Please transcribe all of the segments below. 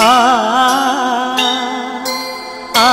ಆ ಆ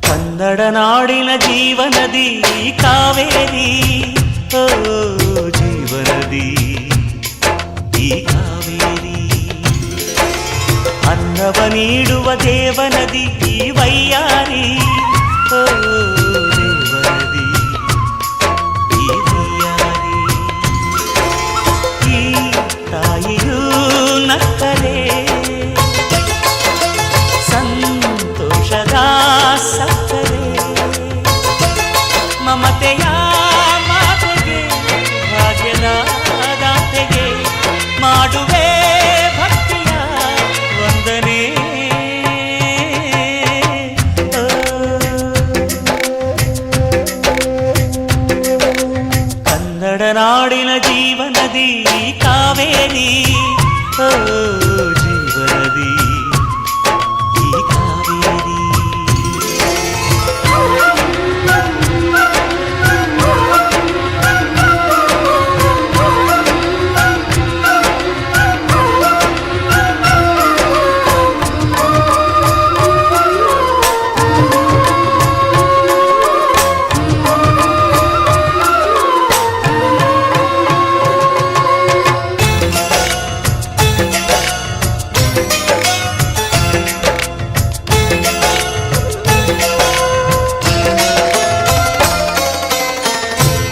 ಕನ್ನಡ ನಾಡಿನ ಜೀವನದಿ ಕಾವೇರಿ, ಓ ಜೀವನದಿ ಈ ಕಾವೇರಿ. ಅನ್ನವ ನೀಡುವ ದೇವನದಿ ಈ ವೈಯಾರಿ, ಓ ದೇವನದಿ ಈ ವೈಯಾರಿ. ಈ ತಾಯಿಯೂ ನಕ್ಕಲೆ ಸಂತೋಷದ ಸಕ್ಕರೆ, ಮಮತೆಯ ಮಾತೆಗೆ ಭಾಗ್ಯದ ದಾತೆಗೆ ಮಾಡುವೆ ಭಕ್ತಿಯ ವಂದನೆ. ಕನ್ನಡ ನಾಡಿನ ಜೀವನದಿ ಕಾವೇರಿ, ಓ ಜೀವನದಿ ಈ ಕಾವೇರಿ.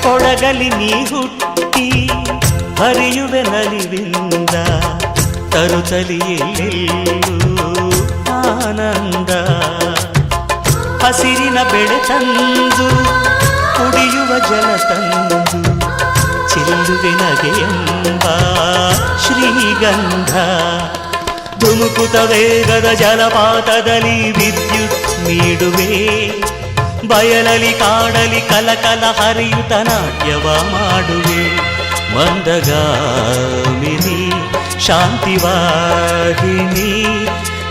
ಕೊಡಗಲಿ ನೀ ಹುಟ್ಟಿ ಹರಿಯುವೆ ನಲಿವಿಂದ, ತರುತ್ತಲಿಯೆಲ್ಲೆಲ್ಲೂ ಆನಂದ. ಹಸಿರಿನ ಬೆಳೆ ತಂದು ಕುಡಿಯುವ ಜಲ ತಂದು ಚೆಲ್ಲುವೆ ನಗೆಯೆಂಬ ಶ್ರೀಗಂಧ. ಧುಮುಕುತ ವೇಗದ ಜಲಪಾತದಲ್ಲಿ ವಿದ್ಯುತ್ ನೀಡುವೆ, ಬಯಲಲಿ ಕಾಡಲಿ ಕಲಕಲ ಹರಿಯುತ ನಾಟ್ಯವ ಮಾಡುವೆ. ಮಂದಗಾಮಿನಿ ಶಾಂತಿವಾಹಿನಿ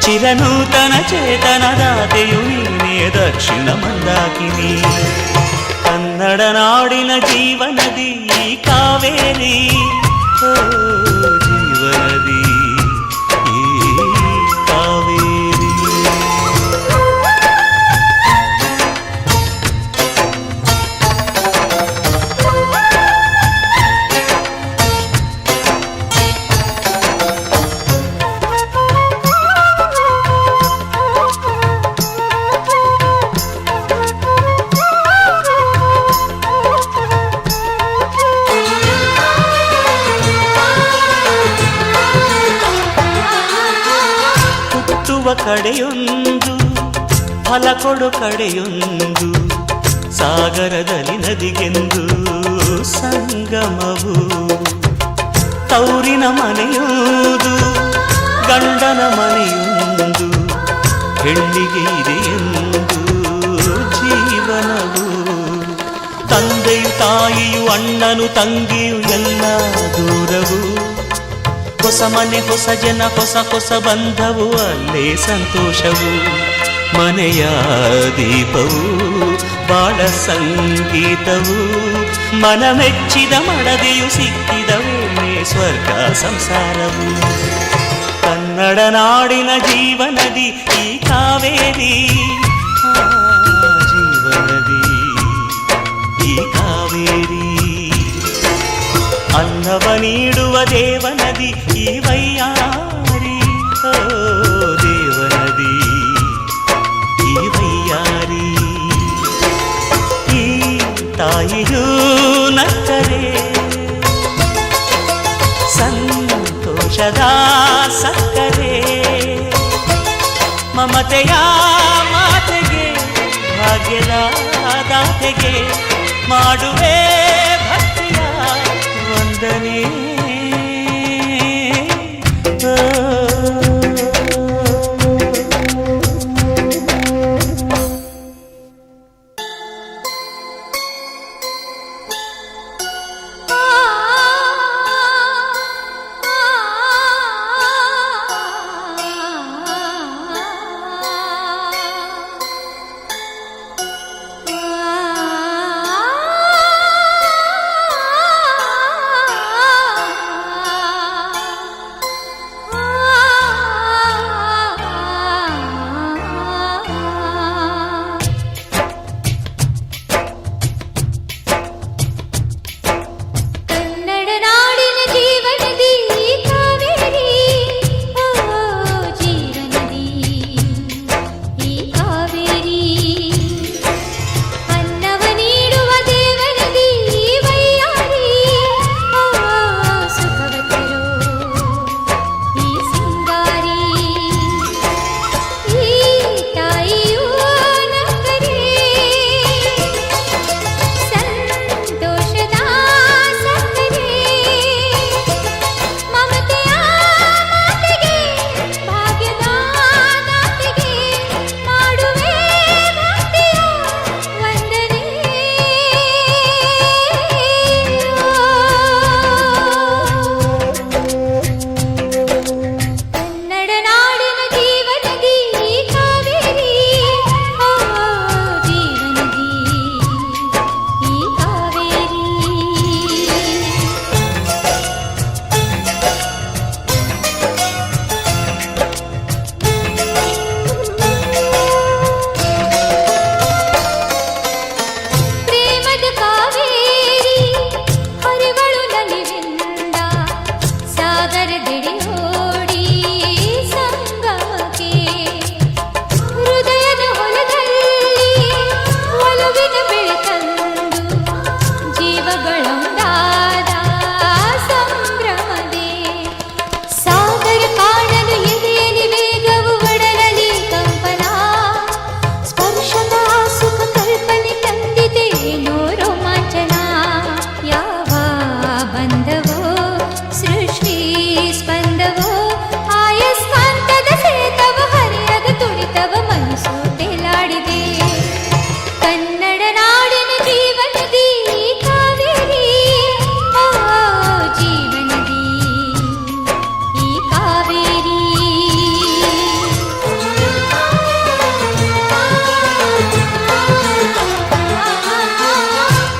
ಚಿರನೂತನ ಚೇತನದಾತೆಯು ನೀನೇ ದಕ್ಷಿಣ ಮಂದಾಕಿನಿ. ಕನ್ನಡ ನಾಡಿನ ಜೀವನದಿ ಕಾವೇರಿ, ಓ ಜೀವನದಿ ಈ ಕಾವೇರಿ. ಕಡೆಯೊಂದು ಫಲ ಕೊಡು ಕಡೆಯೊಂದು, ಸಾಗರದಲ್ಲಿ ನದಿಗೆಂದು ಸಂಗಮವು. ತೌರಿನ ಮನೆಯುವುದು ಗಂಡನ ಮನೆಯೊಂದು, ಹೆಣ್ಣಿಗೆ ಇದೆಯೆಂದು ಜೀವನವು. ತಂದೆಯು ತಾಯಿಯು ಅಣ್ಣನು ತಂಗಿಯು ಎಲ್ಲ ದೂರವು. ಹೊಸ ಮನೆ ಹೊಸ ಜನ ಹೊಸ ಹೊಸ ಬಂಧವು, ಅಲ್ಲೇ ಸಂತೋಷವು. ಮನೆಯ ದೀಪವು ಬಾಳ ಸಂಗೀತವು, ಮನ ಮೆಚ್ಚಿದ ಮಡದಿಯು ಸಿಕ್ಕಿದ ವೇಳೆ ಸ್ವರ್ಗ ಸಂಸಾರವು. ಕನ್ನಡ ನಾಡಿನ ಜೀವನದಿ ಈ ಕಾವೇರಿ, ಜೀವನದಿ ಈ ಕಾವೇರಿ. ಅನ್ನವ ನೀಡುವ ದೇವನದಿ ಈ ವೈಯಾರಿ, ಓ ದೇವನದಿ ಈ ವೈಯಾರಿ. ಈ ಮಮತೆಯ ಮಾತೆಗೆ ಭಾಗ್ಯದ ದಾತೆಗೆ ಮಾಡುವೆ ಭಕ್ತಿಯ ವಂದನೆ.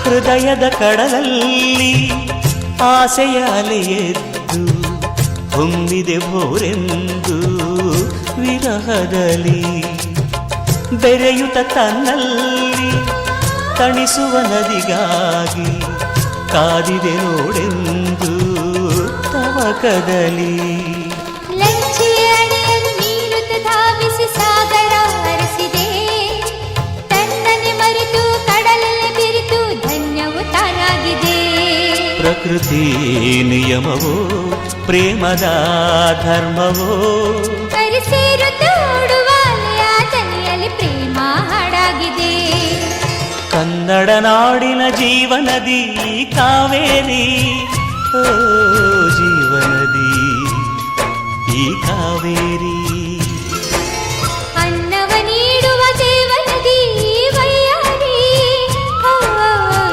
ಹೃದಯದ ಕಡಲಲ್ಲಿ ಆಸೆಯ ಅಲೆಯೆದ್ದು ಹೊಮ್ಮಿದೆ ಭೋರೆಂದು ವಿರಹದಲ್ಲಿ ಬೆರೆಯುತ್ತ ತನ್ನಲ್ಲಿ ತಣಿಸುವ ನದಿಗಾಗಿ ಕಾದಿದೆ ನೋಡೆಂದು ತವಕದಲ್ಲಿ ಸಾಗರ ಹರಿಸಿದೆ ತನ್ನನೆ ಮರೆತು ಕಡಲಲ್ಲಿ ಬೆರೆತು ಧನ್ಯವು ತಾನಾಗಿದೆ. ಪ್ರಕೃತಿ ನಿಯಮವೋ ಪ್ರೇಮದ ಧರ್ಮವೋ ಕರೆಸಿರುತ್ತೋಡುವ ತನಿಯಲ್ಲಿ ಪ್ರೇಮ ಹಾಡಾಗಿದೆ. ಕನ್ನಡ ನಾಡಿನ ಜೀವನದಿ ಕಾವೇರಿ ಓ ಜೀವನದಿ ಈ ಕಾವೇರಿ ಅನ್ನವ ನೀಡುವ ದೇವನದಿ ವೈಯಾರಿ ಓ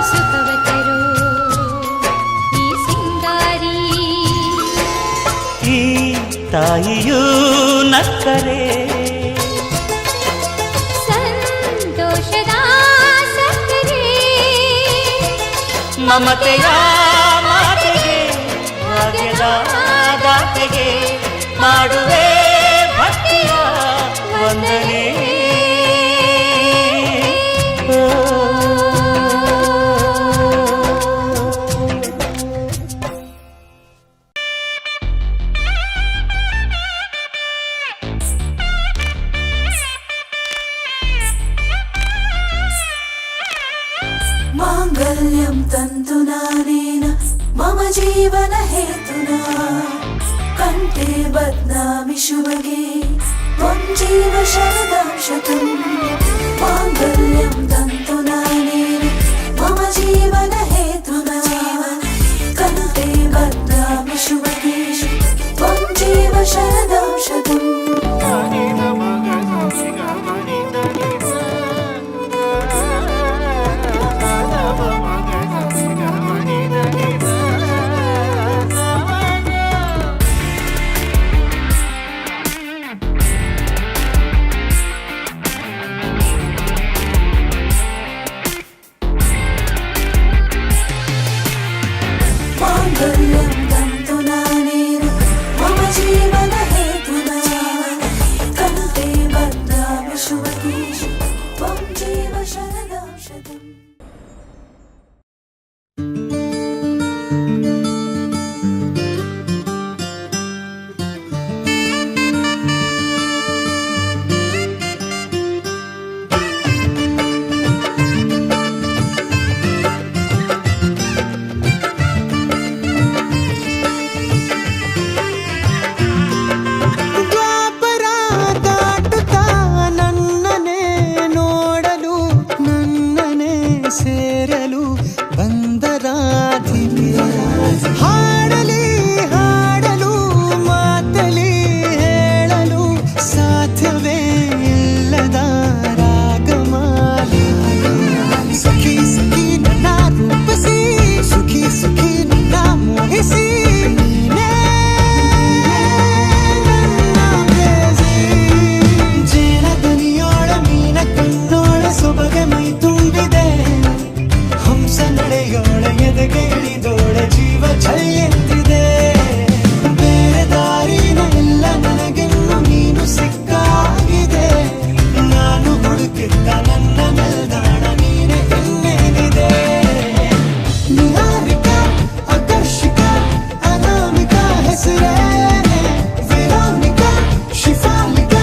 ಸುಖವ ತರು ಈ ಸಿಂಗಾರಿ. ಈ ತಾಯಿಯೂ ನಕ್ಕರೆ ಸಂತೋಷದ ಸಕ್ಕರೆ ಮಮತೆಯ ಮಾತೆಗೆ ಭಾಗ್ಯದ ದಾತೆಗೆ ಮಾಡುವೆ ಭಕ್ತಿಯ ವಂದನೆ. माङ्गल्यं तन्तुनानेन मम जीवन हेतुना कण्ठे बध्नामि शुभगे त्वं जीव शरदं शतं माङ्गल्यं तन्तुनानेन मम जीवनहेतुना कण्ठे बध्नामि शुभगे त्वं जीव शरदं शतम् माङ्गल्यं तन्तुनानेन मम जीवनहेतुना कण्ठे बध्नामि शुभगे त्वं जीव शरदं शतम् ದ್ವಾಪರ ದಾಟುತ್ತಾ ನನ್ನನೆ ನೋಡಲು ನನ್ನನೆ ಸೇರಲು ಬಂದರಾಧಿಪೆ ಹಾಡಲಿ ಹಾಡಲು ಮಾತಲಿ ಹೇಳಲು ಸಾಧ್ಯವೇ ಇಲ್ಲದ ರಾಗಮಾಲಿ ಸಖಿ ಸಖಿ ನನ್ನ ರೂಪಿಸಿ ಸುಖಿ ಸುಖಿ ನನ್ನ ಮೋಹಿಸಿ ನೀನೇ ಜೇನ ದನಿಯೋಳ ಮೀನ ಕಣ್ಣೋಳ ಸೊಬಗೆ ಮೈ ತುಂಬಿದೆ ಹಂಸ ನಡೆಯೋಳ ಎದೆಗೆ ಇಳಿದೋಳ ಜೀವ ಛೈ ಎತ್ತಿದೆ ಬೇರೆ ದಾರಿನ ಎಲ್ಲ ನನಗೆನ್ನು ನೀನು ಸಿಕ್ಕಾಗಿದೆ ನಾನು ಹುಡುಕಿದ್ದ ನನ್ನ ನಿಲ್ದಾಣ ನೀನೆ ಇನ್ನೇನಿದೆ ನಿಹಾರಿಕ ಆಕರ್ಷಿಕ ಅನಾಮಿಕ ಹೆಸರೇ ವೆರೋನಿಕ ಶಿಫಾಲಿಕ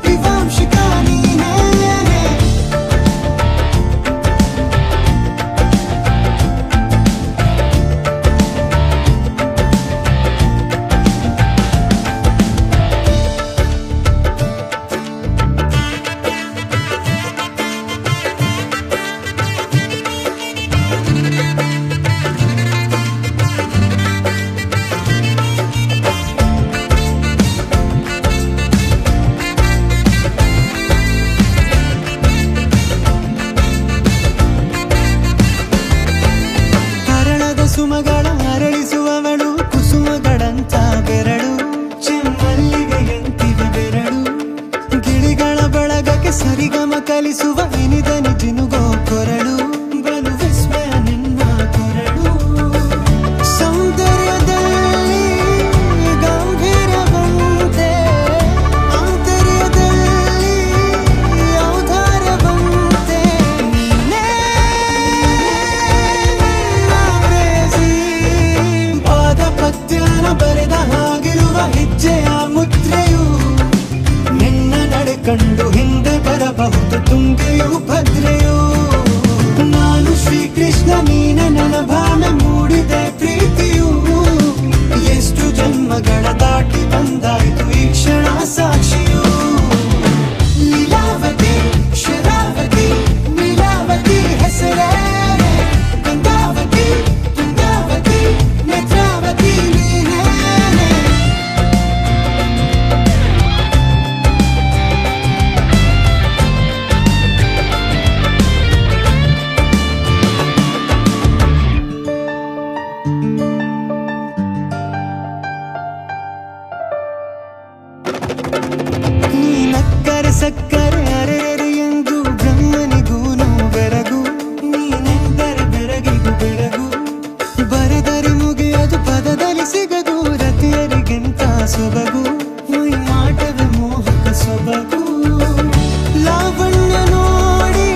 ವಿವಾಂಶಿಕ ನೀನೇ ಹರಳದ ಸುಮಗಳ ಅರಳಿಸುವವಳು ಕುಸುಮಗಳಂತ ಬೆರಳು ಚೆಮ್ಮಲ್ಲಿಗೆಯಂತಿವೆ ಬೆರಳು ಗಿಳಿಗಳ ಬಳಗಕ್ಕೆ ಸರಿಗಮ ಕಲಿಸುವ ಇನಿದನಿ ಜಿನುಗೋ ಕೊರಳು ಬಲು ವಿಸ್ಮಯ ನಿನ್ನ ಕೊರಳು ಸೌಂದರ್ಯದಲ್ಲಿ ಗಂಭೀರವಂತೆ ಆಂತರ್ಯದಲ್ಲಿ ಔದಾರ್ಯವಂತೆ ನೀನೇ ಪಾದ ಪದ್ಯನ ಬರೆದ ಹಾಗಿರುವ ಹೆಜ್ಜೆಯ ಮುದ್ರೆಯು ನಿನ್ನ ನಡೆ ಕಂಡು ಹಿಂದೆ ಬರಬಹುದು ತುಂಗೆಯು ಭದ್ರೆಯು ನಾನು ಶ್ರೀಕೃಷ್ಣ ನೀನೆ ನನ್ನ ಭಾವನೆ ಮೂಡಿದೆ ಪ್ರೀತಿಯು ಎಷ್ಟು ಜನ್ಮಗಳ ದಾಟಿ ಬಂದಾಯಿತು ಈ ಕ್ಷಣ ಸಾಕ್ಷಿಯು ಲೀಲಾವತಿ ಶರಾವತಿ ನೀಲಾವತಿ ಹೆಸರೇ ಗಂಗಾವತಿ ತುಂಗಾವತಿ ನೇತ್ರಾವತಿ ನೀನೇ ನೀ ನಕ್ಕರೆ ಸಕ್ಕರೆ ಅರೆರೆ ಎಂದು ಬ್ರಹ್ಮನಿಗೂನು ಬೆರಗು ನೀನೆಂದರೆ ಬೆರಗಿಗೂ ಬೆರಗು ಬರೆದರೆ ಮುಗಿಯದು ಪದದಲ್ಲಿ ಸಿಗದು ರತಿಯರಿಗಿಂತ ಸೊಬಗು ಮೈ ಮಾಟವೇ ಮೋಹಕ ಸೊಬಗು ಲಾವಣ್ಯ ನೋಡಿ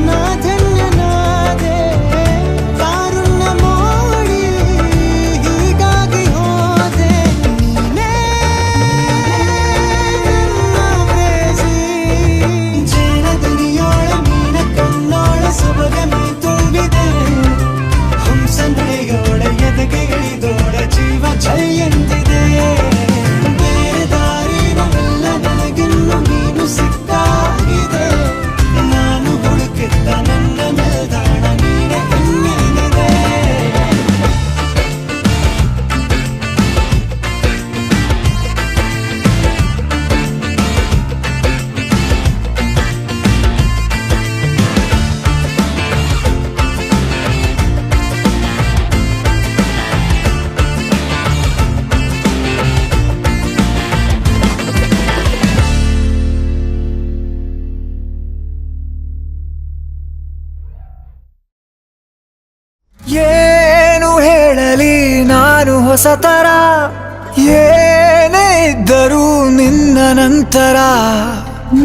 ನಾ ಧನ್ಯನಾದೆ ಕಾರುಣ್ಯ ಮೋಡಿ ಹೀಗಾಗಿ ಹೋದೆ ನೀನೇ ನನ್ನ ಪ್ರೇಸಿ ಜೇನ ದನಿಯೋಳ ಮೀನ ಕಣ್ಣೋಳ ಸೊಬಗೆ ಮೈ ತುಂಬಿದೆ ಹಂಸ ನಡೆಯೋಳ ಎದೆಗೆ ಇಳಿದೋಳ ಜೀವ ಛೈ ಎಂದಿದೆ ಬೇರೆ ದಾರಿನ ಎಲ್ಲ ನನಗೆ ಹೊಸತರ ಏನೇ ಇದ್ದರೂ ನಿನ್ನ ನಂತರ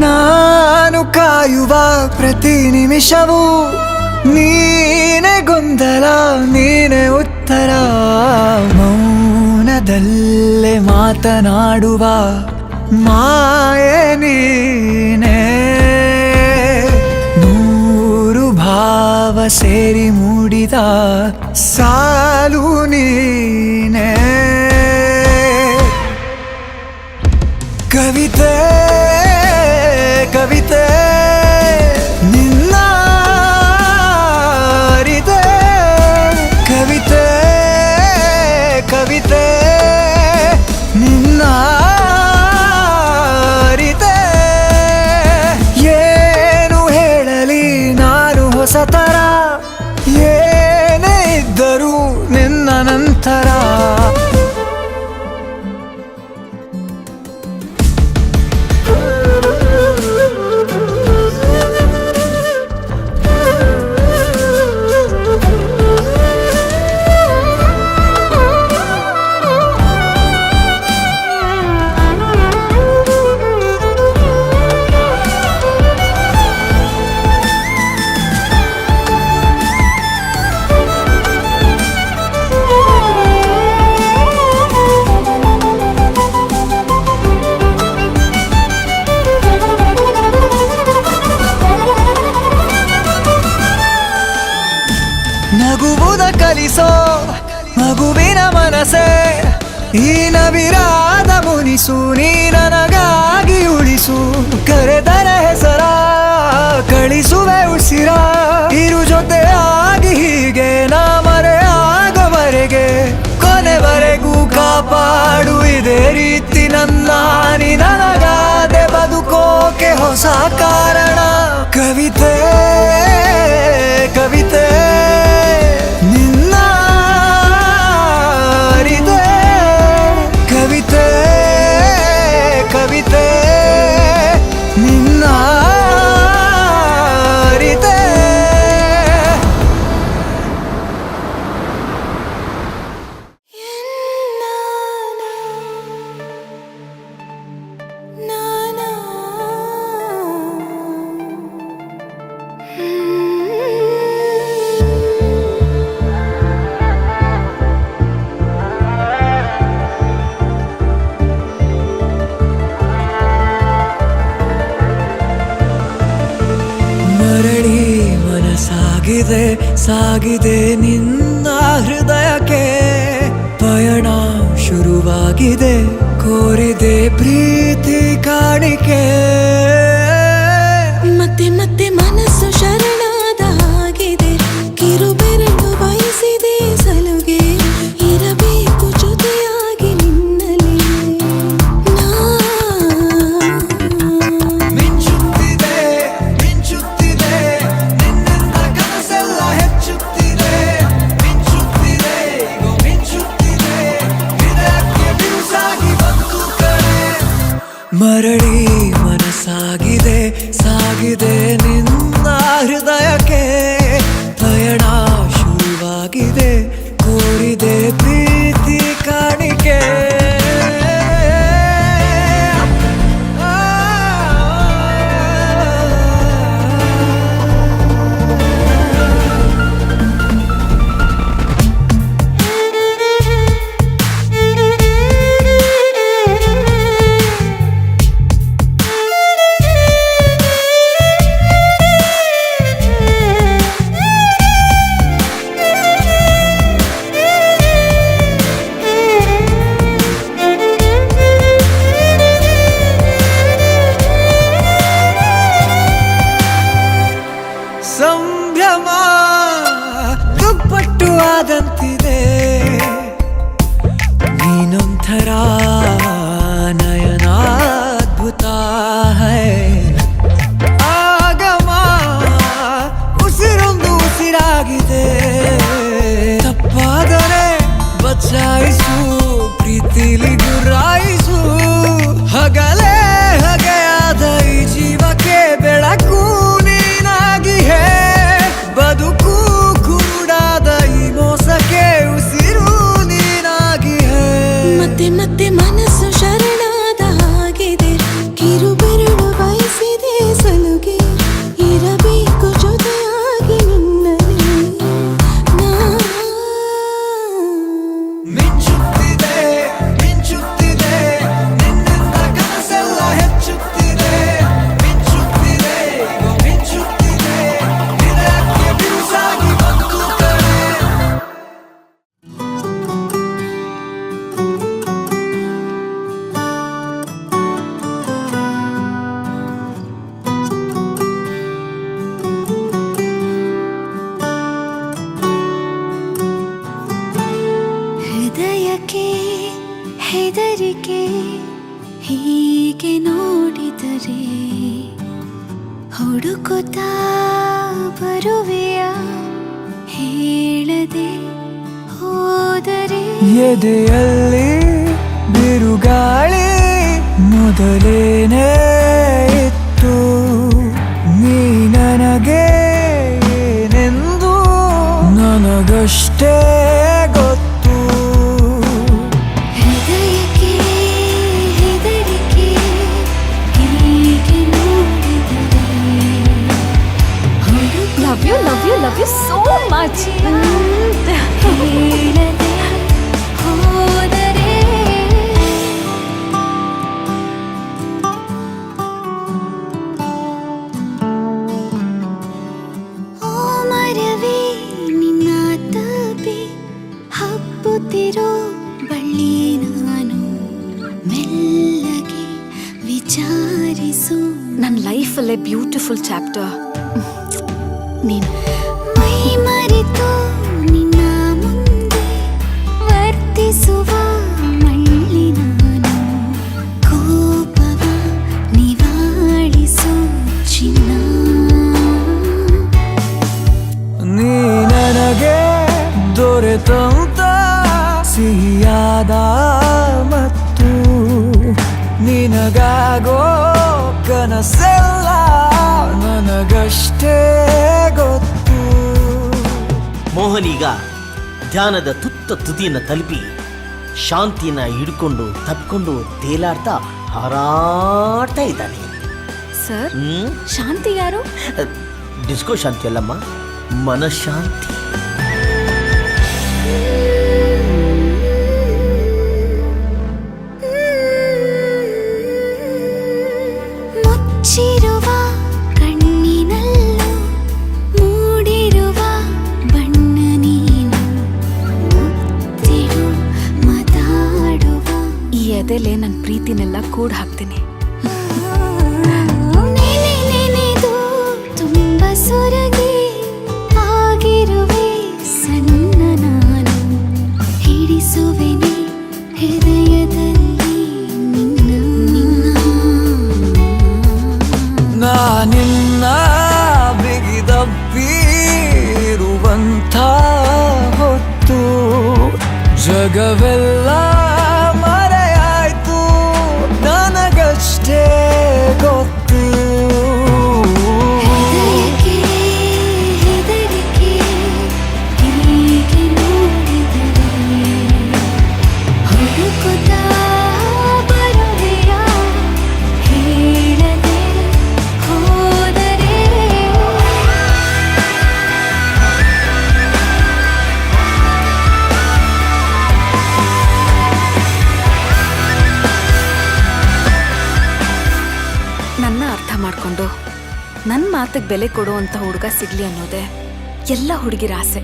ನಾನು ಕಾಯುವ ಪ್ರತಿ ನಿಮಿಷವೂ ನೀನೆ ಗೊಂದಲ ನೀನೆ ಉತ್ತರ ಮೌನದಲ್ಲೇ ಮಾತನಾಡುವ ಮಾಯೆ ನೀನೆ ನೂರು ಭಾವ ಸೇರಿ ಮೂಡಿದ ಸಾಲು ನೀನೆ ಕವಿತೆ ಕವಿತೆ ನಿನ್ನ ಅರಿತೆ ಕವಿತೆ ಕವಿತೆ ನಿನ್ನ ಅರಿತೆ ಏನು ಹೇಳಲಿ ನಾನು ಹೊಸತರ ಏನೇ ಇದ್ದರೂ ನಿನ್ನ ನಂತರ ನಗುವುದ ಕಲಿಸೋ ಮಗುವಿನ ಮನಸೆ ಈ ನವಿರಾದ ಮುನಿಸು ನೀ ನನಗಾಗಿ ಉಳಿಸು ಕರೆದರೆ ಹೆಸರ ಕಳಿಸುವೆ ಉಸಿರ ಇರು ಜೊತೆಯಾಗಿ ಹೀಗೆ ನಾ ಮರೆಯಾಗವರೆಗೆ ಕೊನೆವರೆಗೂ ಕಾಪಾಡು ಇದೇ ರೀತಿ ನನ್ನ ನೀ ನನಗಾದೆ ಬದುಕೋಕೆ ಹೊಸ ಕಾರಣ ಕವಿತೆ ಕವಿತೆ ನಿನ್ನ ಅರಿತೆ ಕವಿತೆ ಕವಿತೆ ನಿನ್ನ ಅರಿತೆ ಮರಳಿ ಮನಸಾಗಿದೆ ಸಾಗಿದೆ ನಿನ್ನ ಹೃದಯಕ್ಕೆ ಪಯಣ ಶುರುವಾಗಿದೆ ಕೋರಿದೆ ಪ್ರೀತಿ ಕಾಣಿಕೆ ಮತ್ತೆ ಮತ್ತೆ ಮನಸ್ಸು ಶರಣಾದ ಹಾಗಿದೆ ಕಿರುಬೆರಳು ಬಯಸಿದೆ ಸಲುಗೆ ಇರಬೇಕು ಜೊತೆಯಾಗಿ ನಿನ್ನಲಿ ಮಿಂಚುತ್ತಿದೆ ಮಿಂಚುತ್ತಿದೆ ನಿನ್ನಿಂದ ಕನಸೆಲ್ಲ ಹೆಚ್ಚುತ್ತಿದೆ ಮಿಂಚುತ್ತಿದೆ ಮಿಂಚುತ್ತಿದೆ ಹೃದಯಕ್ಕೆ ಬಿರುಸಾಗಿ ಬಂತು ಕಡೆ ಮರಳಿ ಮನಸ್ಸಾಗಿದೆ ಸಾಗಿದೆ ನಿನ್ನ ಹೃದಯಕ್ಕೆ ಪಯಣ ಶುರುವಾಗಿದೆ ಕೋರಿದೆ ಪ್ರೀತಿ ಕಾಣಿಕೆ ಸಂಭ್ರಮ ದುಪ್ಪಟ್ಟು ಆದಂತಿದೆ ನೀನೊಂಥರ ನಯನಾದ್ಭುತ ಹೈ ಆಗಮ ಉಸಿರೊಂದು ಉಸಿರಾಗಿದೆ ತಪ್ಪಾದರೆ ಬಚಾಯಿಸು ಪ್ರೀತಿಲಿ ಗುರಾಯಿಸು ಹಗಲೇ ಹಗೆಯಾದ ಈ ಜೀವಕ್ಕೆ ಬೆಳಕು ನೀನಾಗಿ ಹೇ ಬದುಕು ಕುರುಡಾದ ಈ ಮೋಸಕ್ಕೆ ಉಸಿರು ನೀನಾಗಿ ಹುಡುಕುತ್ತಾ ಬರುವೆಯ ಹೇಳದೆ ಹೋದರೆ ಎದೆಯಲ್ಲಿ ಬಿರುಗಾಳಿ ಮೊದಲೇನೇ ಇತ್ತು ನೀ ನನಗೆ ಏನೆಂದು ನನಗಷ್ಟೇ ಗೊತ್ತು ಹೃದಯಕ್ಕೆ ಹೆದರಿಕೆ ಹೀಗೆ ನೋಡಿದರೆ ಲವ್ ಯು ಸೋ ಮಚ್. ಹೇಳದೆ ಹೋದರೆ ಓ ಮರವೇ ನಿನ್ನ ತಪಿ ಹಬ್ಬುತ್ತಿರೋ ಬಳ್ಳಿ ನಾನು ಮೆಲ್ಲಗೆ ವಿಚಾರಿಸು ನನ್ನ ಲೈಫಲ್ಲೇ ಬ್ಯೂಟಿಫುಲ್ ಚಾಪ್ಟರ್ ನೀನು. ಮೈ ಮರೆತು ನಿನ್ನ ಮುಂದೆ ವರ್ತಿಸುವ ಮಳ್ಳಿ ನಾನು ಕೋಪವ ನಿವಾಳಿಸು ಚಿನ್ನ ನೀ ನನಗೆ ದೊರೆತಂತ ಸಿಹಿಯಾದ ಮತ್ತು ನಿನಗಾಗೋ ಕನಸೆಲ್ಲ ನನಗಷ್ಟೇ ಗೊತ್ತು. ಮೋಹನ್ ಈಗ ಧ್ಯಾನದ ತುದಿಯನ್ನು ತಲುಪಿ ಶಾಂತಿನ ಹಿಡ್ಕೊಂಡು ತಪ್ಕೊಂಡು ತೇಲಾಡ್ತಾ ಹಾರಾಡ್ತಾ ಇದ್ದಾನೆ. ಸರ್, ಶಾಂತಿ ಯಾರು? ಡಿಸ್ಕೋ ಶಾಂತಿ ಅಲ್ಲಮ್ಮ, ಮನಃಶಾಂತಿ. ಮುಚ್ಚಿರುವ ಕಣ್ಣಿನಲ್ಲೂ ಮೂಡಿರುವ ಬಣ್ಣ ನೀನು ಮುತ್ತಿಡು ಮಾತಾಡುವ ಈ ಎದೆಲೆ ನನ್ನ ಪ್ರೀತಿನೆಲ್ಲ ಕೂಡ್ ಹಾಕ್ತೀನಿ. ನೆನೆದು ತುಂಬ ಸೊರಗಿ ಆಗಿರುವೆ ಸಣ್ಣ ನಾನು ಹಿಡಿಸುವೆನೆ ಹೃದಯದಲ್ಲಿ ನಿನ್ನ ನಾನಿನ್ನ ಬಿಗಿದಪ್ಪಿರುವಂಥ ಹೊತ್ತು ಜಗವೆಲ್ಲ ಮರೆಯಾಯ್ತು ನನಗಷ್ಟೇ ಗೊತ್ತು. ಹೃದಯಕ್ಕೆ ಹೆದರಿಕೆ ಹೀಗೆ ನೋಡಿದರೆ ಹುಡುಕುತ್ತಾ ಬರುವೆಯ ಹೇಳದೆ ಹೋದರೆ ನನ್ನ ಅರ್ಥ ಮಾಡ್ಕೊಂಡು ನನ್ನ ಮಾತಿಗೆ ಬೆಲೆ ಕೊಡುವಂಥ ಹುಡುಗ ಸಿಗ್ಲಿ ಅನ್ನೋದೇ ಎಲ್ಲ ಹುಡುಗಿರ ಆಸೆ.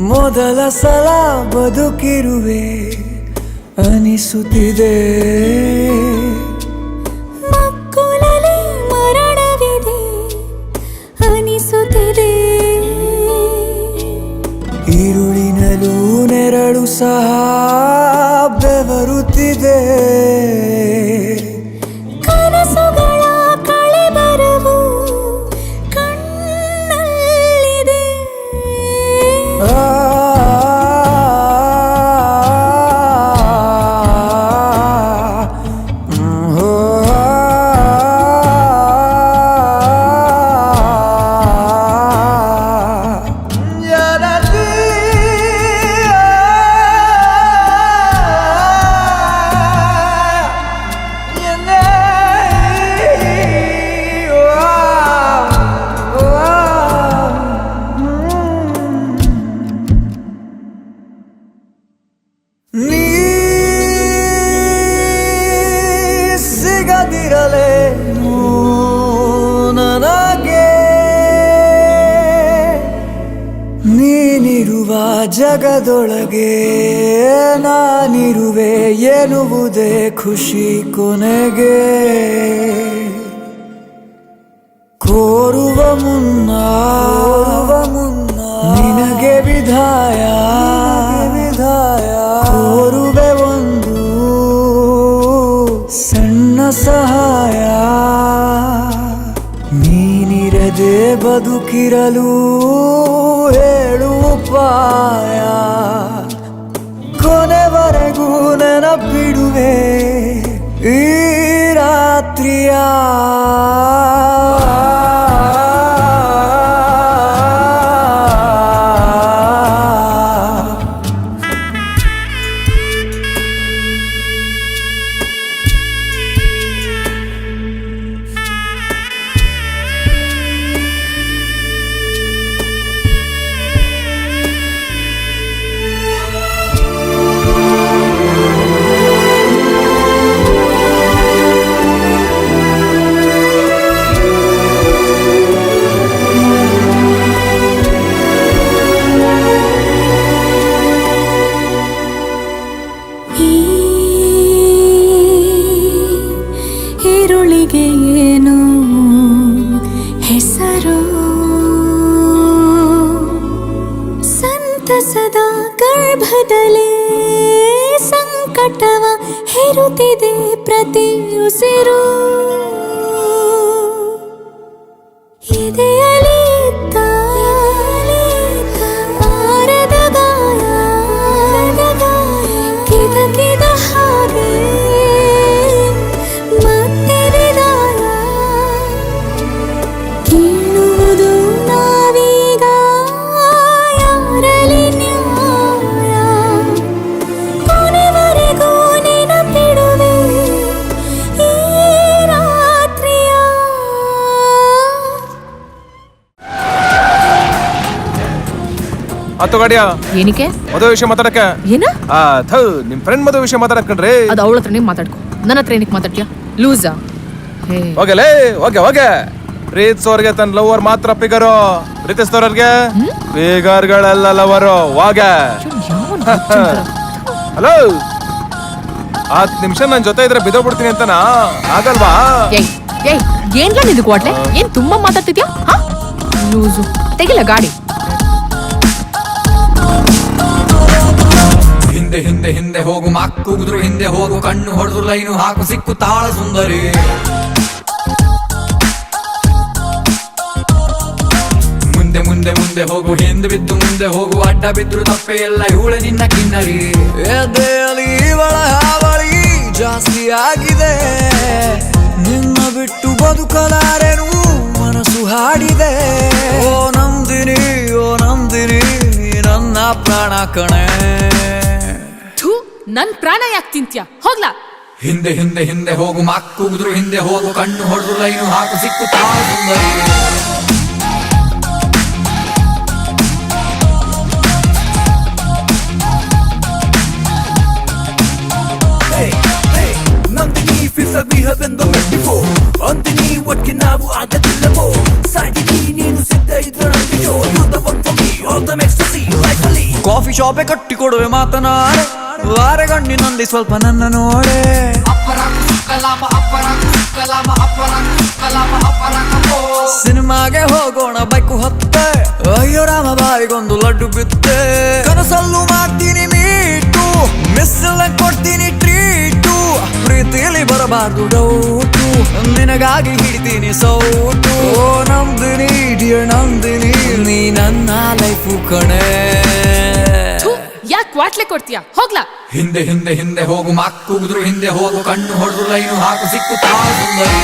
ಮೊದಲ ಸಲ ಬದುಕಿರುವೆ ಅನಿಸುತ್ತಿದೆ, ಮಕ್ಕಳಲ್ಲಿ ಮರಣವಿದೆ ಅನಿಸುತ್ತಿದೆ, ಈರುಳಿನಲ್ಲೂ ನೆರಳು ಸಹ ಬೆವರುತ್ತಿದೆ, ಕನಸುಗಳ ಕಳೆಬರವು ಕಣ್ಣಲ್ಲಿದೆ. ಜಗದೊಳಗೆ ನಾನಿರುವೆ ಎನ್ನುವುದೇ ಖುಷಿ ಕೊನೆಗೆ ಕೋರುವ ಮುನ್ನ ನಿನಗೆ ವಿಧಾಯ ಕೋರುವೆ ಒಂದು ಸಣ್ಣ ಸಹಾಯ ನೀನಿರದೆ ಬದುಕಿರಲು ಹೇಳು ಉಪಾಯ ಕೊನೆವರೆಗೂ ನೆನಪಿಡುವೆ ಈ ರಾತ್ರಿಯ ಈರುಳಿಗೆ ಏನು ಹೆಸರು ಸಂತಸದ ಗರ್ಭದಲ್ಲಿ ಸಂಕಟವ ಹೇರುತ್ತಿದೆ ಪ್ರತಿ ಉಸಿರು ಇದೆಯಲಿ ಆರದ ಗಾಯ ಕಿದ ಹಾಗೆ ಮತ್ತೆ ವಿದಾಯ ಕೇಳುವುದು ನಾವೀಗ ಯಾರಲಿ ನ್ಯಾಯ ಕೊನೆವರೆಗೂ ನೆನಪಿಡುವೆ ಈ ರಾತ್ರಿಯ ಹತ್ತು ಗಾಡಿಯ ಏನಕ್ಕೆ ಮದುವೆ ವಿಷಯ ಮಾತಾಡಕ್ಕೆ ಏನ ನಿಮ್ ಫ್ರೆಂಡ್ ಮದುವೆ ವಿಷಯ ಮಾತಾಡಕಣ್ರಿ ಅದು ಅವಳ ಹತ್ರನೇ ಮಾತಾಡ್ಕೊ ನನ್ನ ಹತ್ರ ಏನಕ್ಕೆ ಮಾತಾಡ್ತೀಯ ಲೂಸಾ ಹೇ ಹೋಗಲೇ ಹೋಗೆ ಪ್ರೀತಿಸೋರ್ಗೆ ತನ್ನ ಲವರ್ ಮಾತ್ರ ಪಿಗರು ಪ್ರೀತಿಸ್ತೋರ್ಗೆ ಪಿಗರ್ಗಳೆಲ್ಲ ಲವರು ಹೋಗೆ ಹಲೋ 10 ನಿಮಿಷ ನನ್ ಜೊತೆ ಇದ್ರೆ ಬಿದ್ದೋಗ್ಬಿಡ್ತೀನಿ ಅಂತನಾ ಆಗಲ್ವಾ ಏಯ್ ಏಯ್ ಏನ್ಲ ನಿಂದು ಕ್ವಾಟ್ಲೆ ಏನ್ ತುಂಬಾ ಮಾತಾಡ್ತಿದ್ಯಾ ಹಾ ಲೂಸು ತೆಗಿಲ ಗಾಡಿ ಹಿಂದೆ ಹಿಂದೆ ಹಿಂದೆ ಹೋಗು ಮಕ್ಕುಗುದ್ರು ಹಿಂದೆ ಹೋಗು ಕಣ್ಣು ಹೊಡೆದು ಲೈನು ಹಾಕು ಸಿಕ್ಕು ತಾಳ ಸುಂದರಿ ಮುಂದೆ ಮುಂದೆ ಮುಂದೆ ಹೋಗು ಹಿಂದೆ ಬಿದ್ದು ಮುಂದೆ ಹೋಗು ಅಡ್ಡ ಬಿದ್ರು ತಪ್ಪೆ ಎಲ್ಲ ಇವಳೆ ನಿನ್ನ ಕಿನ್ನರಿ ಎದೆಯಲ್ಲಿ ಇವಳ ಹಾವಳಿ ಜಾಸ್ತಿ ಆಗಿದೆ ನಿನ್ನ ಬಿಟ್ಟು ಬದುಕಲಾರೆನು ಮನಸ್ಸು ಹಾಡಿದೆ ಓ ನಂದಿನಿ ನೀ ನನ್ನ ಪ್ರಾಣ ಕಣೆ ಥೂ ನನ್ ಪ್ರಾಣ ಯಾಕೆ ತಿಂತ್ಯಾ ಹೋಗ್ಲಾ ಹಿಂದೆ ಹಿಂದೆ ಹಿಂದೆ ಹೋಗು ಮಕ್ಕುಗುದ್ರು ಹಿಂದೆ ಹೋಗು ಕಣ್ಣು ಹೊಡೆದು ಲೈನು ಹಾಕು ಸಿಕ್ಕು ತಾಳ ಸುಂದರಿ ನಂದಿನಿ ಫಿಸಲ್ we have been the met before ಅಂದಿನಿ ಒಟ್ಟಿಗೆ ನಾವು ಆಗದಿಲ್ಲವೋ ಸಾಗಿನಿ ನೀನು ಸಿದ್ಧ ಇದ್ರೆ ನಂಬಿಯೋ you're the one for me all the ecstasy like a leaf coffee ಶಾಪೆ ಕಟ್ಟಿ ಕೊಡುವೆ ಮಾತನಾಡೆ ವಾರಗಣ್ಣಿನಲ್ಲಿ ಸ್ವಲ್ಪ ನನ್ನ ನೋಡೆ ಸಿನಿಮಾಗೆ ಹೋಗೋಣ ಬೈಕು ಹತ್ತೆ ಅಯ್ಯೋ ರಾಮ ಬಾಯಿಗೊಂದು ಲಡ್ಡು ಬಿತ್ತೆ ಕನಸಲ್ಲೂ ಮಾಡ್ತೀನಿ ಮೀಟು ಮಿಸ್ಸಲ್ಲ ಕೊಡ್ತೀನಿ ಟ್ರೀಟು ಪ್ರೀತಿಯಲ್ಲಿ ಬರಬಾರ್ದು ಡೌಟು ನಿನಗಾಗಿ ಹಿಡಿತೀನಿ ಸೌಟು ಓ ನಂದಿನಿ ಡಿಯರ್ ನಂದಿನಿ ನೀ ನನ್ನ ಲೈಫು ಕಣೆ ಯಾಕೆ ಕ್ವಾಟ್ಲೆ ಕೊಡ್ತೀಯಾ ಹೋಗ್ಲಾ ಹಿಂದೆ ಹಿಂದೆ ಹಿಂದೆ ಹೋಗು ಮಕ್ಕುಗುದ್ರು ಹಿಂದೆ ಹೋಗು ಕಣ್ಣು ಹೊಡೆದು ಲೈನು ಹಾಕು ಸಿಕ್ಕು ತಾಳ ಸುಂದರಿ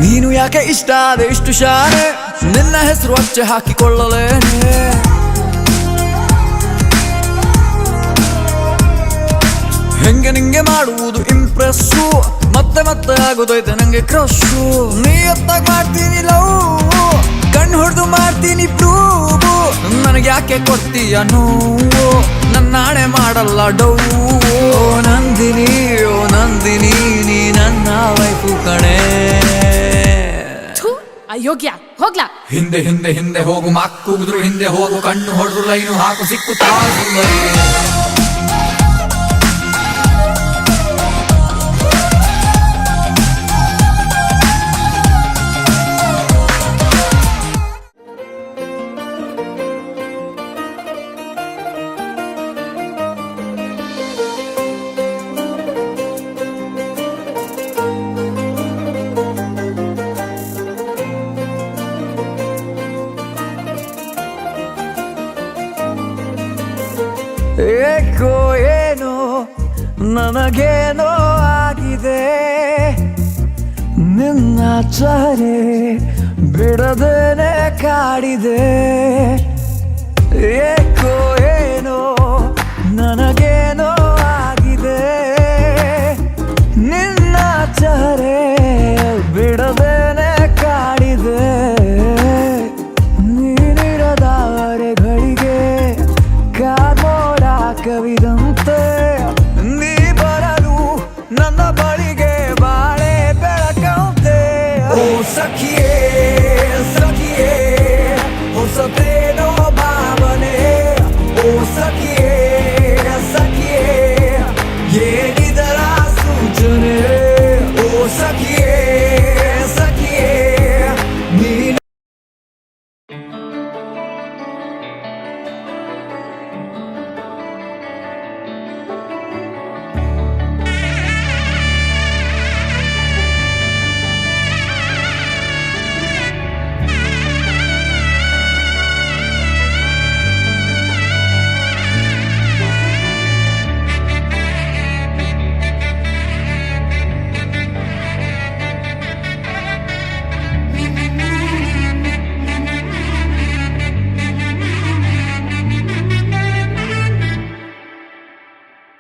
ನೀನು ಯಾಕೆ ಇಷ್ಟ ಆದೆ ಇಷ್ಟು ಶಾನೆ ನಿನ್ನ ಹೆಸರು ಅಚ್ಚೆ ಹಾಕಿಕೊಳ್ಳಲೇನೆ ಹೆಂಗೆ ನಿಂಗೆ ಮಾಡುವುದು ಇಂಪ್ರೆಸ್ಸು, ಮತ್ತೆ ಮತ್ತೆ ಆಗೋದೈತೆ ನಂಗೆ ಕ್ರಶು. ನೀ ಎತ್ತಾಗ ಮಾಡ್ತೀನಿ ಲವ್, ಕಣ್ಣು ಹೊಡೆದು ಮಾಡ್ತೀನಿ ಪ್ರೂವು. ನನಗೆ ಯಾಕೆ ಕೊಡ್ತೀಯ ನೋವು, ನನ್ನ ನಾಳೆ ಮಾಡಲ್ಲ ಡೌ. ಓ ನಂದಿನಿ, ಓ ನಂದಿನಿ, ನೀ ನನ್ನ ವೈಫು ಕಣೆ. ಅಯೋಗ್ಯ ಹೋಗ್ಲಾ. ಹಿಂದೆ ಹಿಂದೆ ಹಿಂದೆ ಹೋಗು, ಮಾಕ್ಕುದ್ರು ಹಿಂದೆ ಹೋಗು, ಕಣ್ಣು ಹೊಡೆದು ಲೈನು ಹಾಕು, ಸಿಕ್ಕುತ್ತಾ ಸುಂದರಿ. ಏಕೋ ಏನೋ ನನಗೇನೋ ಆಗಿದೆ, ನಿನ್ನ ಚಾರೆ ಬಿಡದೇನೆ ಕಾಡಿದೆ. ಏಕೋ ಏನೋ ನನಗೇನೋ ಆಗಿದೆ, ನಿನ್ನ ಚಾರೆ ಬಿಡದೇನೆ ಕಾಡಿದೆ. ನೀನಿರದಾರೆಗಳಿಗೆ ಕಾಮೋಡ ಕವಿದಂತೆ, ನೀ ಬರಲು ನನ್ನ ಬಳಿಗೆ ಬಾಳೆ ಬೆಳಕಂತೆ. ಓ ಸಖಿಯೇ ಸಖಿಯೇ ಹೊಸತೇನೋ ಭಾವನೆ. ಓ ಸಖಿಯೇ ಸಖಿಯೇ ಏನಿದರ ಸೂಚನೆ. ಓ ಸಖಿಯೇ ಸಖಿಯೇ ನೀನು